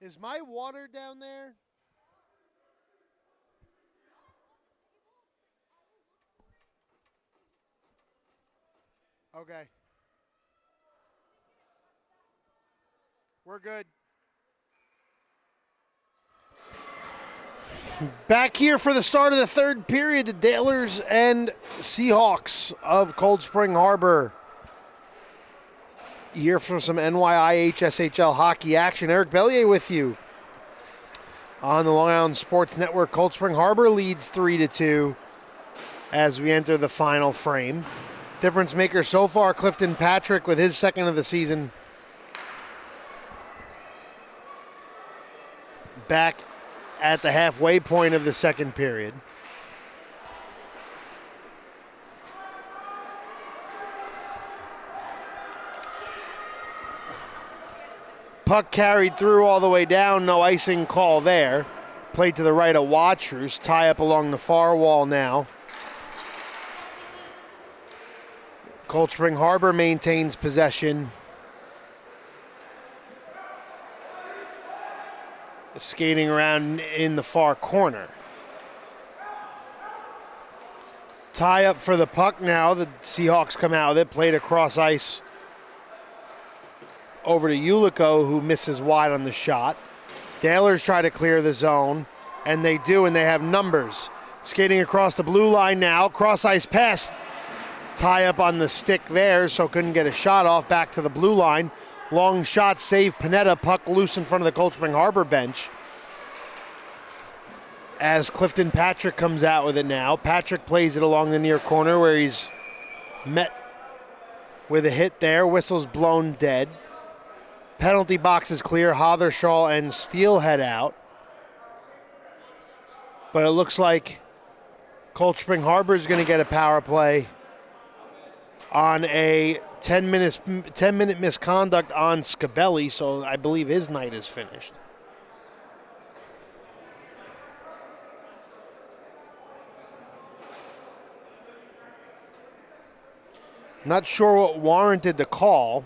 Is my water down there? Okay. We're good. Back here for the start of the third period, the Dalers and Seahawks of Cold Spring Harbor here for some NYIHSHL hockey action. Eric Bellier with you on the Long Island Sports Network. Cold Spring Harbor leads 3-2 as we enter the final frame. Difference maker so far, Clifton Patrick with his second of the season. Back at the halfway point of the second period. Puck carried through all the way down, no icing call there. Played to the right of Watrous, tie up along the far wall now. Cold Spring Harbor maintains possession. Skating around in the far corner. Tie up for the puck now. The Seahawks come out with it, played across ice over to Ulico, who misses wide on the shot. Dailers try to clear the zone, and they do, and they have numbers. Skating across the blue line now, cross ice pass. Tie up on the stick there, so couldn't get a shot off. Back to the blue line. Long shot, save Panetta, puck loose in front of the Cold Spring Harbor bench. As Clifton Patrick comes out with it now. Patrick plays it along the near corner where he's met with a hit there. Whistle's blown dead. Penalty box is clear. Hathershall and Steele head out. But it looks like Cold Spring Harbor is going to get a power play on a 10-minute misconduct on Scabelli, so I believe his night is finished. Not sure what warranted the call,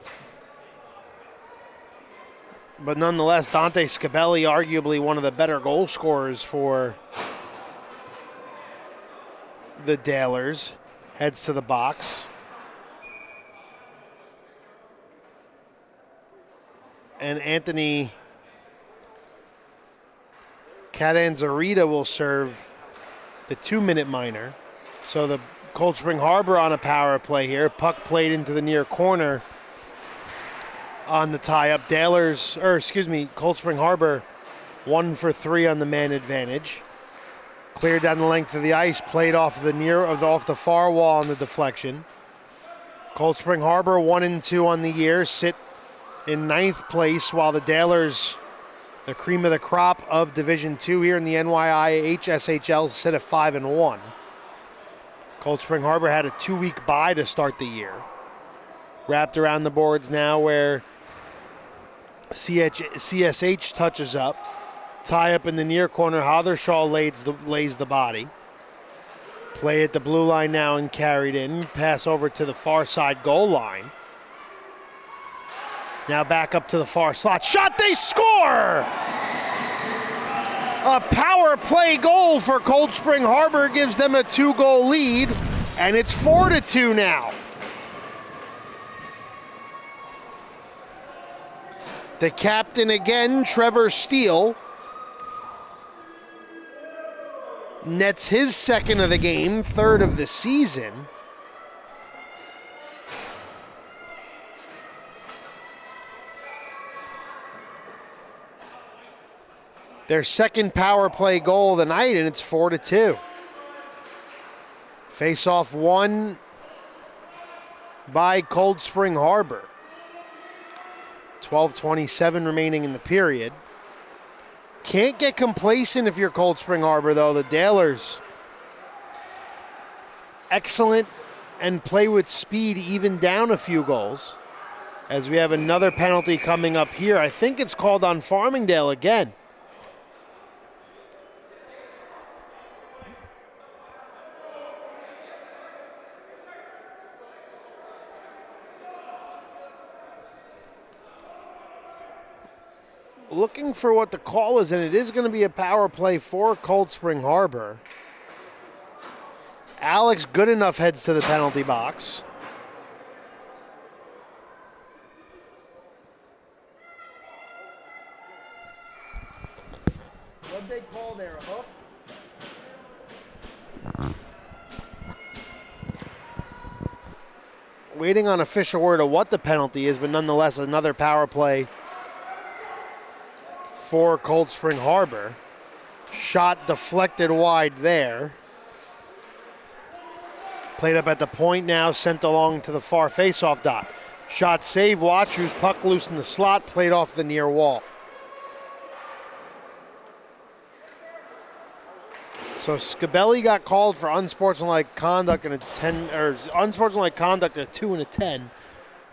but nonetheless, Dante Scabelli, arguably one of the better goal scorers for the Dailers, heads to the box. And Anthony Catanzarita will serve the 2-minute minor. So the Cold Spring Harbor on a power play here. Puck played into the near corner on the tie-up. Cold Spring Harbor 1 for 3 on the man advantage. Cleared down the length of the ice, played off the far wall on the deflection. Cold Spring Harbor 1-2 on the year, sit in 9th place, while the Dailers, the cream of the crop of Division II here in the NYIHSHL, sit at 5-1. Cold Spring Harbor had a 2-week bye to start the year. Wrapped around the boards now where CSH touches up. Tie up in the near corner. Hathershall lays the body. Play at the blue line now and carried in. Pass over to the far side goal line. Now back up to the far slot. Shot, they score! A power play goal for Cold Spring Harbor gives them a 2-goal lead, and it's 4-2 now. The captain again, Trevor Steele, nets his second of the game, third of the season. Their second power play goal of the night, and it's 4-2. Face-off won by Cold Spring Harbor. 12:27 remaining in the period. Can't get complacent if you're Cold Spring Harbor, though. The Dailers, excellent and play with speed, even down a few goals. As we have another penalty coming up here. I think it's called on Farmingdale again. Looking for what the call is, and it is going to be a power play for Cold Spring Harbor. Alex Goodenough heads to the penalty box. What'd they call there, a hook? Waiting on official word of what the penalty is, but nonetheless another power play for Cold Spring Harbor. Shot deflected wide there. Played up at the point now, sent along to the far faceoff dot. Shot saved, Watrous, puck loose in the slot, played off the near wall. So Scabelli got called for unsportsmanlike conduct and unsportsmanlike conduct at 2 and a 10.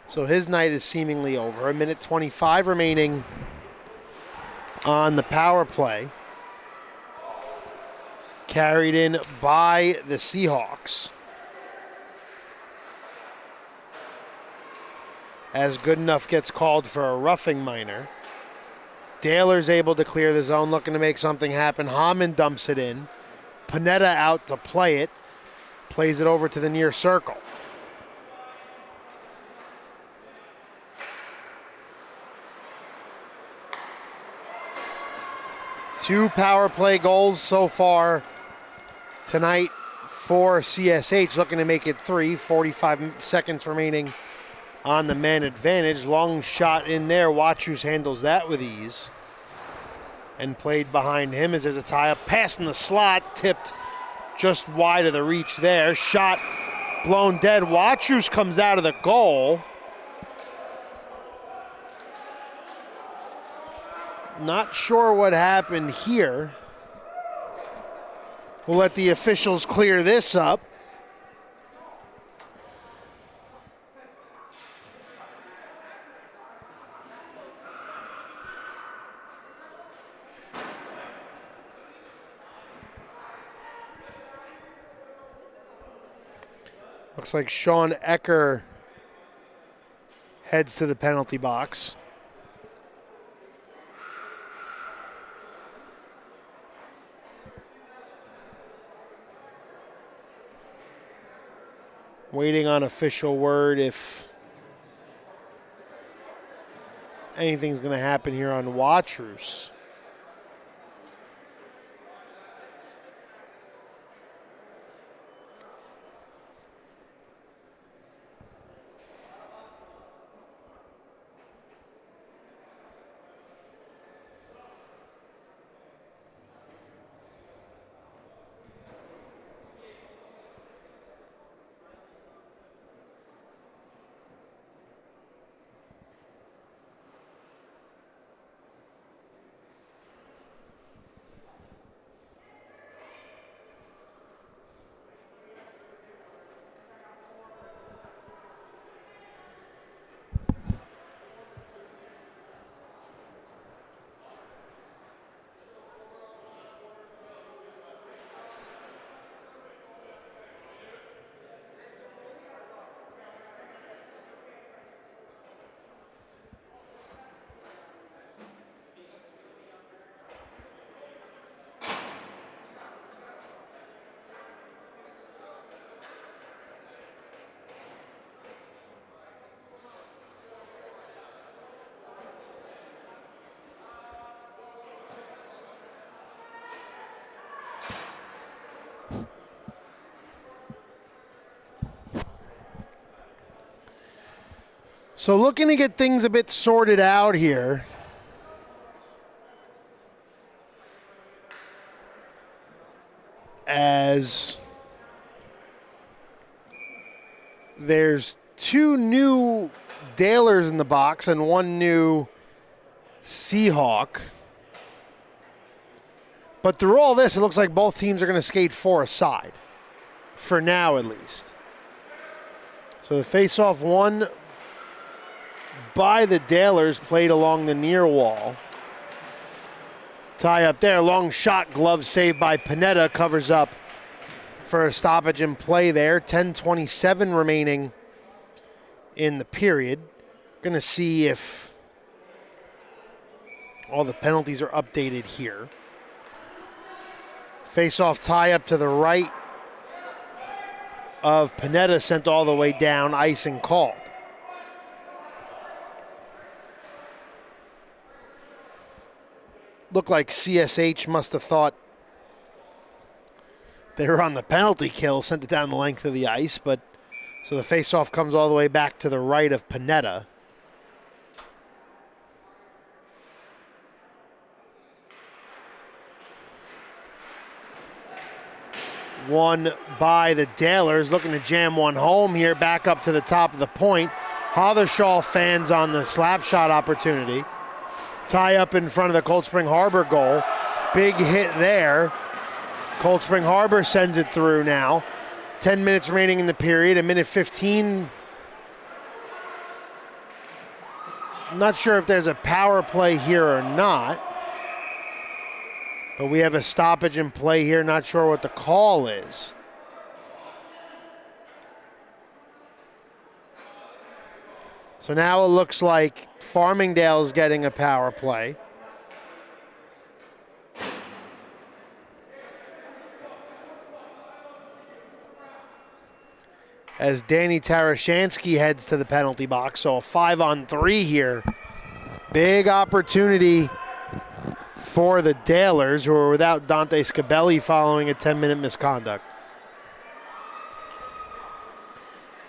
So his night is seemingly over. 1:25 remaining on the power play. Carried in by the Seahawks. As Goodenough gets called for a roughing minor. Daler's able to clear the zone, looking to make something happen. Hammond dumps it in. Panetta out to play it. Plays it over to the near circle. Two power play goals so far tonight for CSH, looking to make it 3. 45 seconds remaining on the man advantage. Long shot in there. Watrous handles that with ease. And played behind him as there's a tie-up. Pass in the slot, tipped just wide of the reach there. Shot blown dead. Watrous comes out of the goal. Not sure what happened here. We'll let the officials clear this up. Looks like Sean Ecker heads to the penalty box. Waiting on official word if anything's going to happen here on Watrous. So looking to get things a bit sorted out here. As there's 2 new Dalers in the box and 1 new Seahawk. But through all this, it looks like both teams are going to skate 4 aside. For now, at least. So the face-off won by the Dalers, played along the near wall. Tie up there, long shot, glove saved by Panetta, covers up for a stoppage in play there. 10:27 remaining in the period. Going to see if all the penalties are updated here. Face-off tie up to the right of Panetta, sent all the way down, icing called. Looked like CSH must have thought they were on the penalty kill, sent it down the length of the ice, but So the faceoff comes all the way back to the right of Panetta. One by the Dalers, looking to jam one home here, back up to the top of the point. HSL fans on the slap shot opportunity. Tie up in front of the Cold Spring Harbor goal. Big hit there. Cold Spring Harbor sends it through now. 10 minutes remaining in the period, a minute 15. I'm not sure if there's a power play here or not. But we have a stoppage in play here, not sure what the call is. So now it looks like Farmingdale is getting a power play. As Danny Tarashansky heads to the penalty box, so a 5-on-3 here. Big opportunity for the Dalers, who are without Dante Scabelli following a 10-minute misconduct.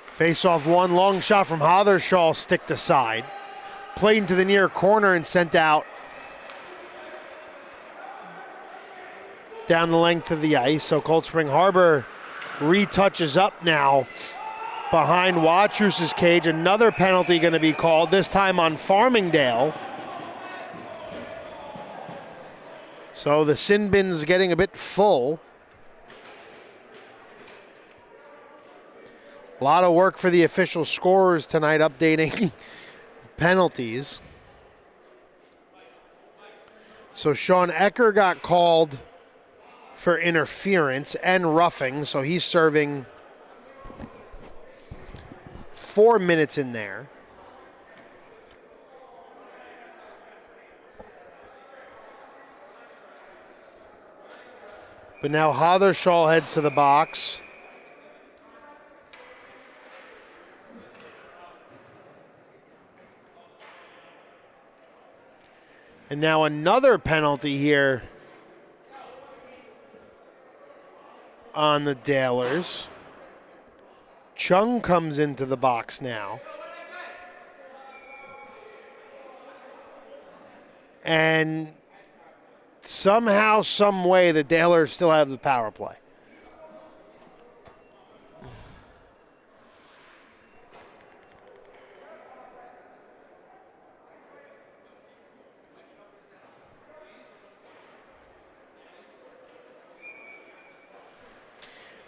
Face-off one, long shot from HSL, stick to side. Played into the near corner and sent out down the length of the ice. So Cold Spring Harbor retouches up now behind Watrous' cage. Another penalty going to be called, this time on Farmingdale. So the sin bin's getting a bit full. A lot of work for the official scorers tonight, updating penalties. So Sean Ecker got called for interference and roughing, so he's serving 4 minutes in there. But now HSL heads to the box. And now another penalty here on the Dalers. Chung comes into the box now. And somehow, some way, the Dalers still have the power play.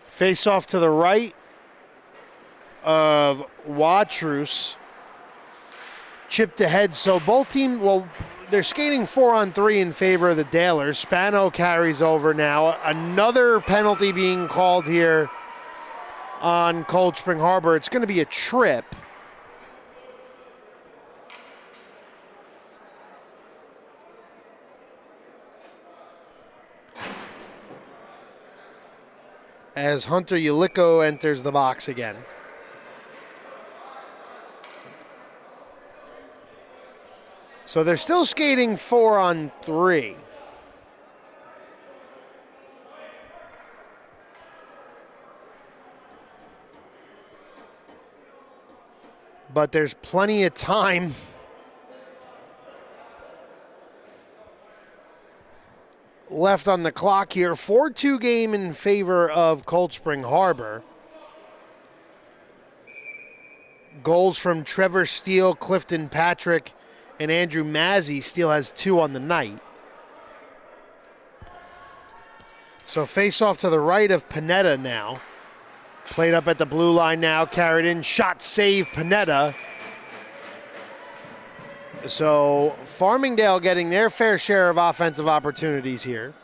Face off to the right of Watrous. Chipped ahead, so both teams, well, they're skating 4-on-3 in favor of the Dalers. Spano carries over now. Another penalty being called here on Cold Spring Harbor. It's going to be a trip. As Hunter Uliko enters the box again. So they're still skating 4-on-3. But there's plenty of time left on the clock here. 4-2 game in favor of Cold Spring Harbor. Goals from Trevor Steele, Clifton Patrick, and Andrew Mazzy. Steele has 2 on the night. So face off to the right of Panetta now. Played up at the blue line now, carried in, shot save Panetta. So Farmingdale getting their fair share of offensive opportunities here.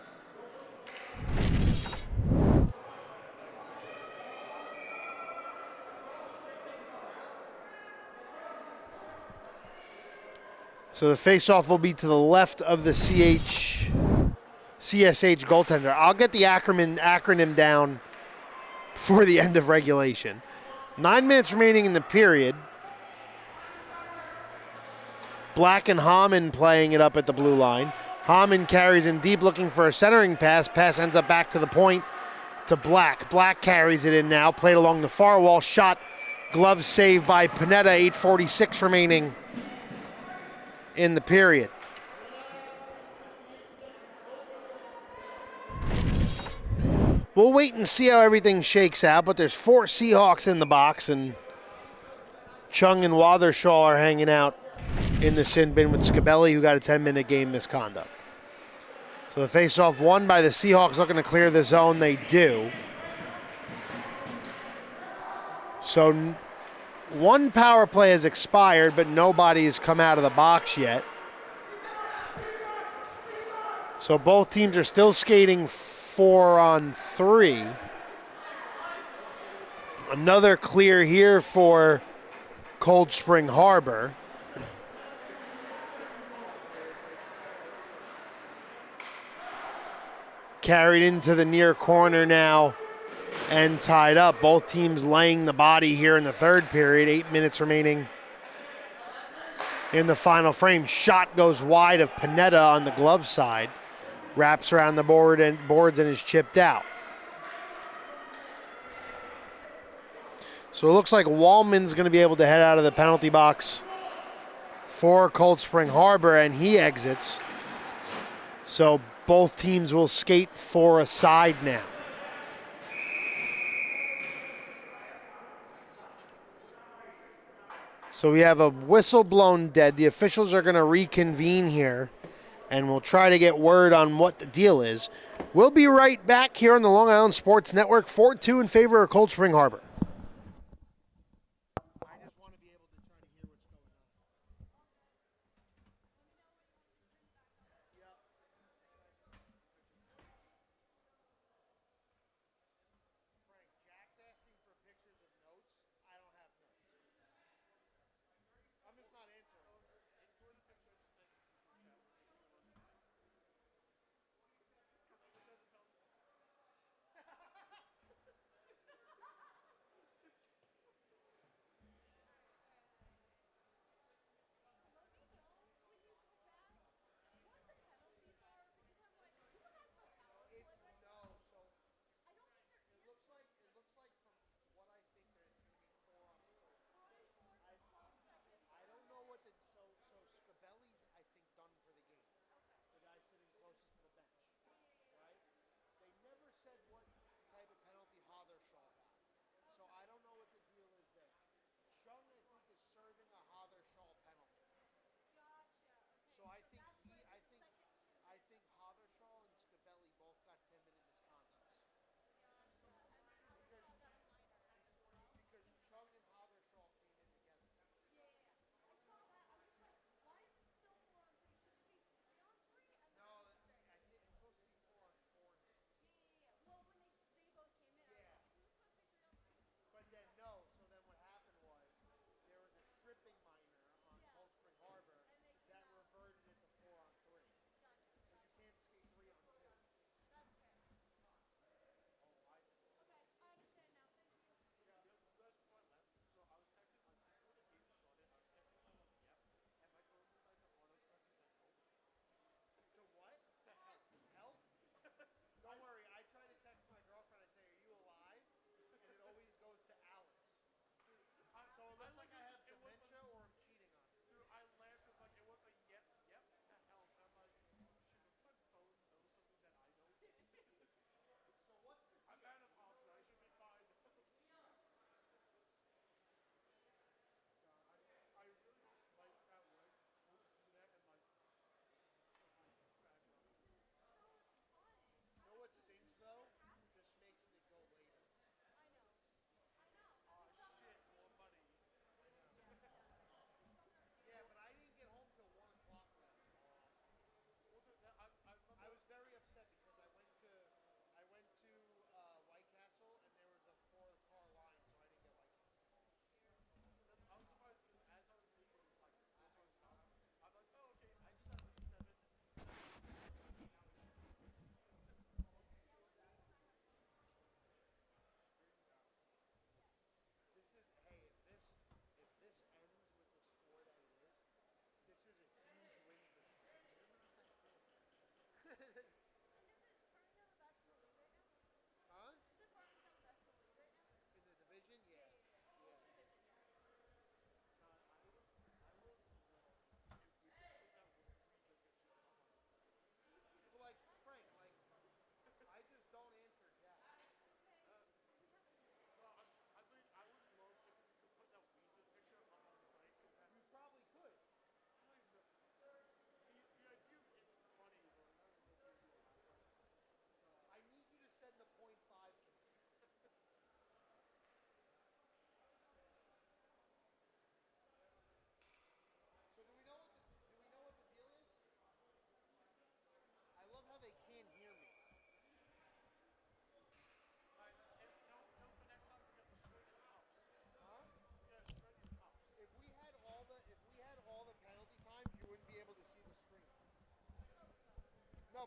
So the face-off will be to the left of the CSH goaltender. I'll get the acronym down before the end of regulation. 9 minutes remaining in the period. Black and Hamann playing it up at the blue line. Hamann carries in deep looking for a centering pass. Pass ends up back to the point to Black. Black carries it in now. Played along the far wall. Shot Glove save by Panetta, 8:46 remaining in the period. We'll wait and see how everything shakes out, but there's 4 Seahawks in the box, and Chung and Wathershaw are hanging out in the sin bin with Scabelli, who got a 10-minute game misconduct. So the face-off won by the Seahawks, looking to clear the zone. They do. So one power play has expired, but nobody has come out of the box yet. So both teams are still skating 4-on-3. Another clear here for Cold Spring Harbor. Carried into the near corner now and tied up. Both teams laying the body here in the third period. 8 minutes remaining in the final frame. Shot goes wide of Panetta on the glove side. Wraps around the boards and is chipped out. So it looks like Wallman's going to be able to head out of the penalty box for Cold Spring Harbor, and he exits. So both teams will skate for a side now. So we have a whistle blown dead. The officials are going to reconvene here, and we'll try to get word on what the deal is. We'll be right back here on the Long Island Sports Network, 4-2 in favor of Cold Spring Harbor.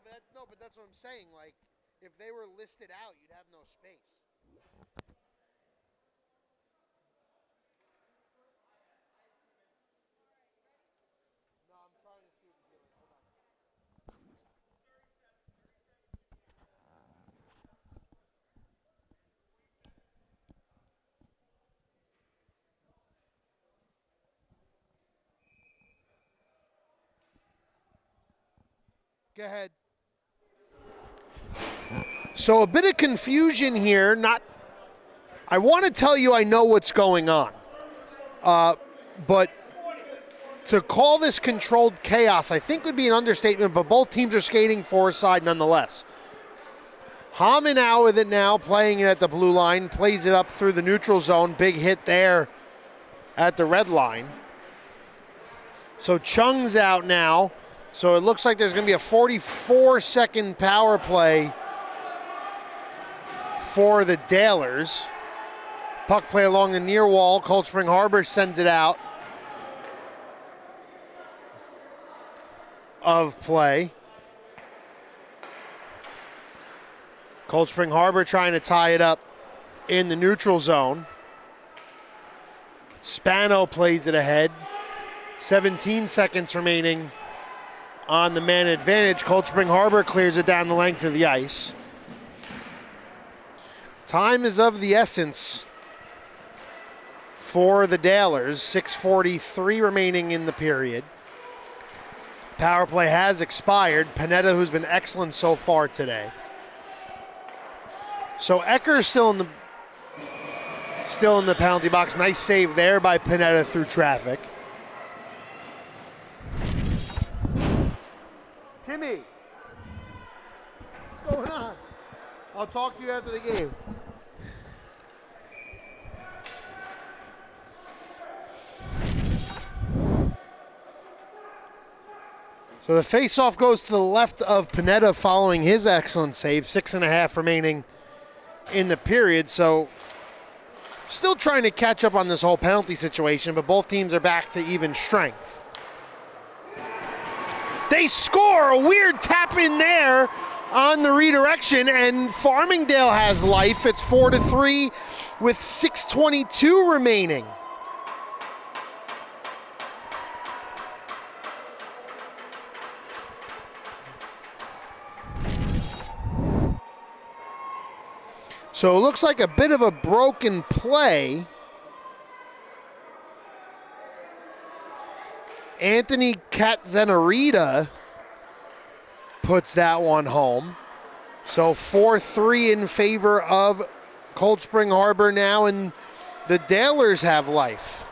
but that's what I'm saying. Like, if they were listed out, you'd have no space. No, I'm trying to see what the deal is. Hold on. Go ahead. So a bit of confusion here. I want to tell you I know what's going on, but to call this controlled chaos, I think would be an understatement. But both teams are skating for a side nonetheless. Hamann out with it now, playing it at the blue line, plays it up through the neutral zone. Big hit there at the red line. So Chung's out now. So it looks like there's going to be a 44-second power play for the Dalers. Puck play along the near wall. Cold Spring Harbor sends it out of play. Cold Spring Harbor trying to tie it up in the neutral zone. Spano plays it ahead. 17 seconds remaining on the man advantage. Cold Spring Harbor clears it down the length of the ice. Time is of the essence for the Dalers. 6:43 remaining in the period. Power play has expired. Panetta, who's been excellent so far today. So Ecker's still in the penalty box. Nice save there by Panetta through traffic. Timmy, what's going on? I'll talk to you after the game. So the faceoff goes to the left of Panetta following his excellent save. 6.5 remaining in the period. So still trying to catch up on this whole penalty situation, but both teams are back to even strength. They score! A weird tap in there on the redirection, and Farmingdale has life. It's 4-3 with 6:22 remaining. So it looks like a bit of a broken play. Anthony Catzanarita puts that one home. So 4-3 in favor of Cold Spring Harbor now, and the Dalers have life.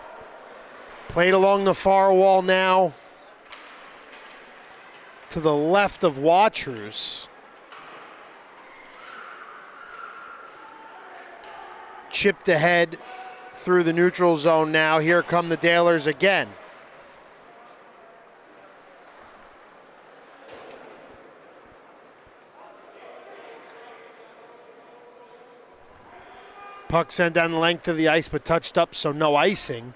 Played along the far wall now to the left of Watrous. Chipped ahead through the neutral zone now. Here come the Dalers again. Puck sent down the length of the ice but touched up, so no icing.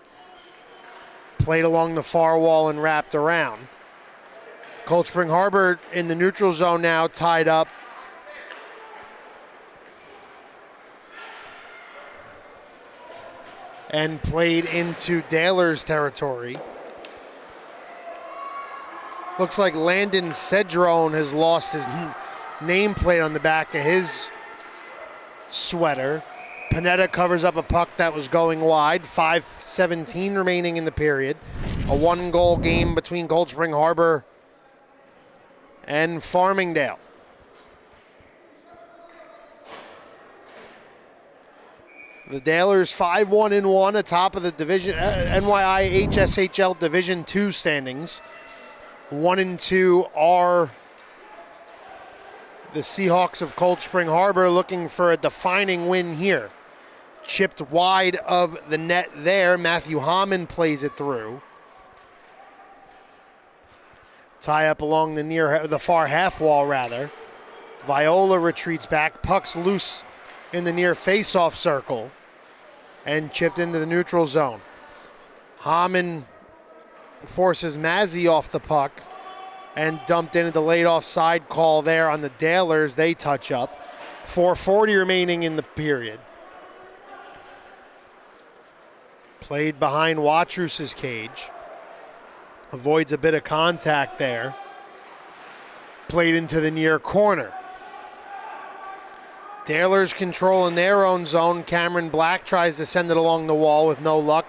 Played along the far wall and wrapped around. Cold Spring Harbor in the neutral zone now, tied up. And played into Dalers territory. Looks like Landon Cedrone has lost his nameplate on the back of his sweater. Panetta covers up a puck that was going wide. 5:17 remaining in the period. A one-goal game between Cold Spring Harbor and Farmingdale. The Dalers 5-1-1 atop of the division NYIHSHL Division II standings. 1 and 2 are the Seahawks of Cold Spring Harbor, looking for a defining win here. Chipped wide of the net there. Matthew Hamann plays it through. Tie up along the far half wall rather. Viola retreats back. Puck's loose in the near face-off circle and chipped into the neutral zone. Hamann forces Mazzy off the puck and dumped into the late offside call there on the Dalers. They touch up. 4:40 remaining in the period. Played behind Watrous' cage. Avoids a bit of contact there. Played into the near corner. Dalers controlling their own zone. Cameron Black tries to send it along the wall with no luck.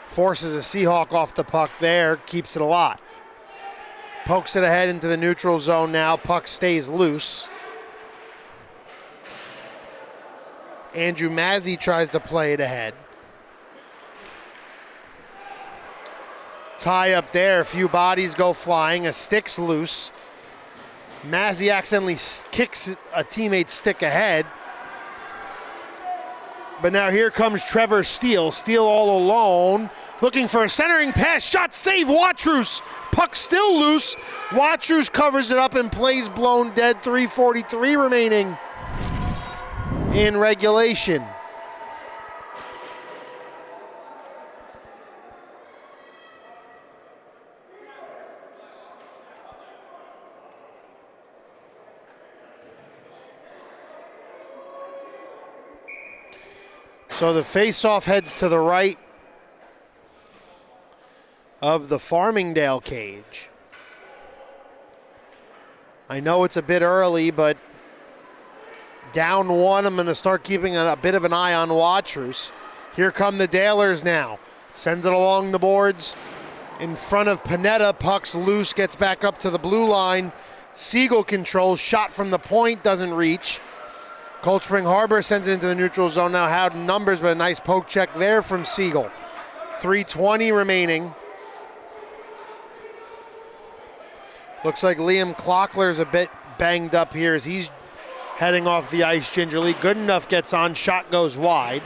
Forces a Seahawk off the puck there. Keeps it alive. Pokes it ahead into the neutral zone now. Puck stays loose. Andrew Mazzy tries to play it ahead. Tie up there. A few bodies go flying. A stick's loose. Mazzy accidentally kicks a teammate's stick ahead. But now here comes Trevor Steele. Steele all alone. Looking for a centering pass. Shot save. Watrous. Puck still loose. Watrous covers it up and plays blown dead. 3:43 remaining in regulation. So the face-off heads to the right of the Farmingdale cage. I know it's a bit early, but down one, I'm going to start keeping a bit of an eye on Watrous. Here come the Dalers now. Sends it along the boards in front of Panetta. Puck's loose, gets back up to the blue line. Siegel controls, shot from the point, doesn't reach. Cold Spring Harbor sends it into the neutral zone now. Howden numbers, but a nice poke check there from Siegel. 3:20 remaining. Looks like Liam Clockler's a bit banged up here as he's heading off the ice gingerly. Good enough gets on, shot goes wide.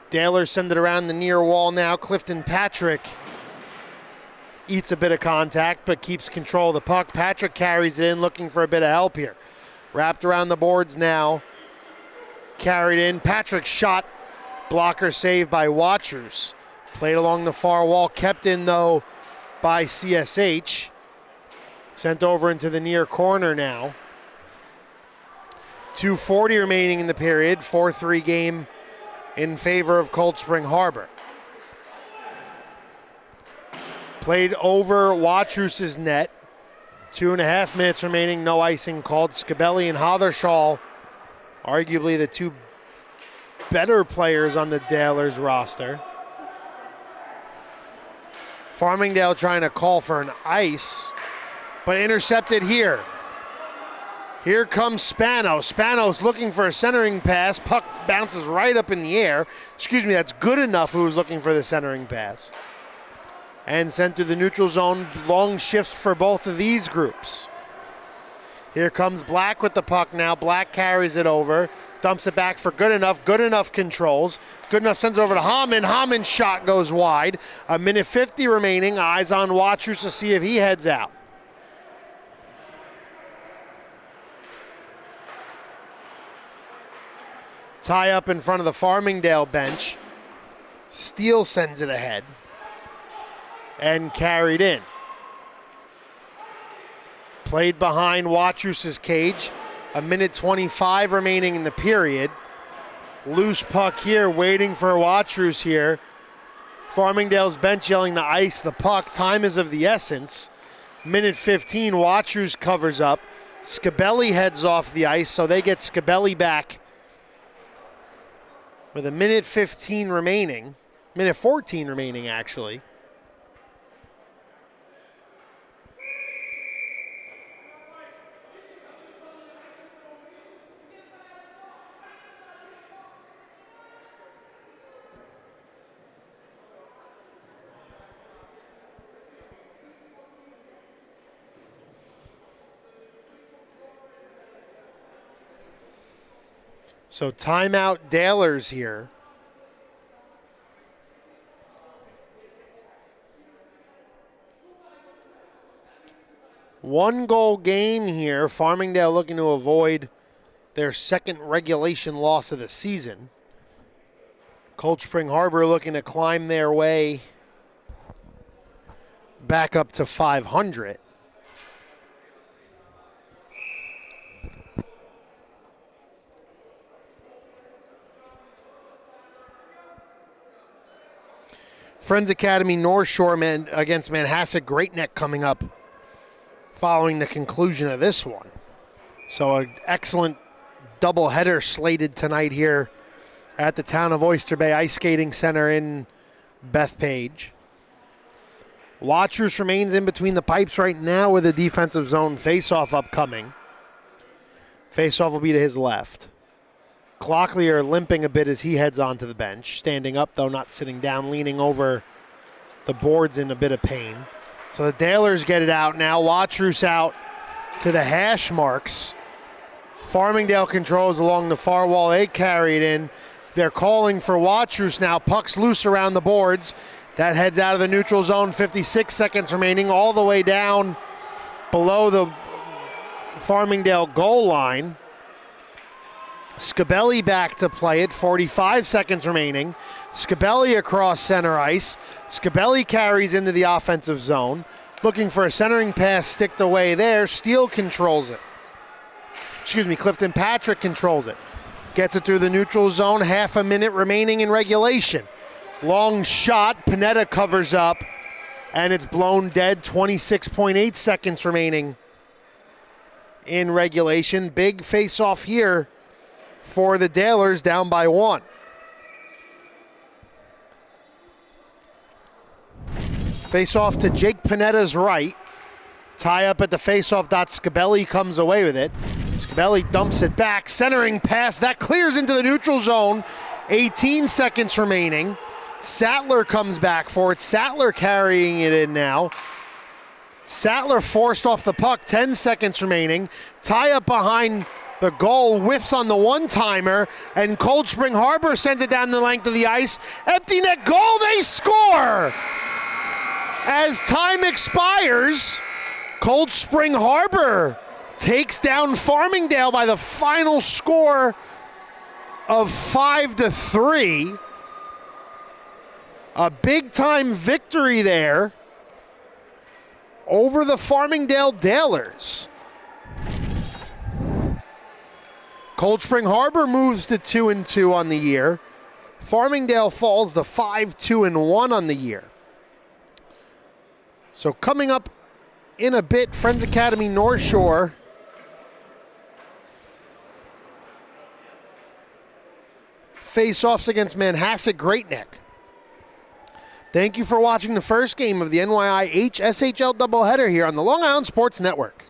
Dalers send it around the near wall now. Clifton Patrick eats a bit of contact but keeps control of the puck. Patrick carries it in, looking for a bit of help here. Wrapped around the boards now. Carried in. Patrick's shot. Blocker saved by Watrous. Played along the far wall. Kept in, though, by CSH. Sent over into the near corner now. 2:40 remaining in the period. 4-3 game in favor of Cold Spring Harbor. Played over Watrous' net. 2.5 minutes remaining, no icing called. Scabelli and Hathershall, arguably the two better players on the Dalers roster. Farmingdale trying to call for an ice, but intercepted here. Here comes Spano. Spano's looking for a centering pass. Puck bounces right up in the air. Excuse me, that's good enough who was looking for the centering pass. And sent to the neutral zone. Long shifts for both of these groups. Here comes Black with the puck now. Black carries it over. Dumps it back for Good Enough. Good Enough controls. Good Enough sends it over to Hammond. Hammond's shot goes wide. 1:50 remaining. Eyes on Watrous to see if he heads out. Tie up in front of the Farmingdale bench. Steele sends it ahead. And carried in. Played behind Watrous' cage. 1:25 remaining in the period. Loose puck here, waiting for Watrous here. Farmingdale's bench yelling to ice the puck. Time is of the essence. 1:15, Watrous covers up. Scabelli heads off the ice, so they get Scabelli back with 1:15 remaining. 1:14 remaining, actually. So timeout Dalers here. One goal game here. Farmingdale looking to avoid their second regulation loss of the season. Cold Spring Harbor looking to climb their way back up to 500. Friends Academy North Shore against Manhasset Great Neck coming up following the conclusion of this one. So an excellent doubleheader slated tonight here at the Town of Oyster Bay Ice Skating Center in Bethpage. Watrous remains in between the pipes right now with a defensive zone face-off upcoming. Face-off will be to his left. Clocklear limping a bit as he heads onto the bench. Standing up, though, not sitting down, leaning over the boards in a bit of pain. So the Dalers get it out now. Watrous out to the hash marks. Farmingdale controls along the far wall. They carry it in. They're calling for Watrous now. Puck's loose around the boards. That heads out of the neutral zone. 56 seconds remaining, all the way down below the Farmingdale goal line. Scabelli back to play it. 45 seconds remaining. Scabelli across center ice. Scabelli carries into the offensive zone. Looking for a centering pass sticked away there. Steele controls it. Clifton Patrick controls it. Gets it through the neutral zone. Half a minute remaining in regulation. Long shot. Panetta covers up. And it's blown dead. 26.8 seconds remaining in regulation. Big face-off here for the Dalers, down by 1. Face-off to Jake Panetta's right. Tie up at the face-off dot. Scabelli comes away with it. Scabelli dumps it back. Centering pass. That clears into the neutral zone. 18 seconds remaining. Sattler comes back for it. Sattler carrying it in now. Sattler forced off the puck. 10 seconds remaining. Tie up behind the goal. Whiffs on the one-timer. And Cold Spring Harbor sends it down the length of the ice. Empty net goal. They score! As time expires, Cold Spring Harbor takes down Farmingdale by the final score of 5-3. A big-time victory there over the Farmingdale Dalers. Cold Spring Harbor moves to 2-2 on the year. Farmingdale falls to 5-2-1 on the year. So coming up in a bit, Friends Academy North Shore face-offs against Manhasset Great Neck. Thank you for watching the first game of the NYIHSHL doubleheader here on the Long Island Sports Network.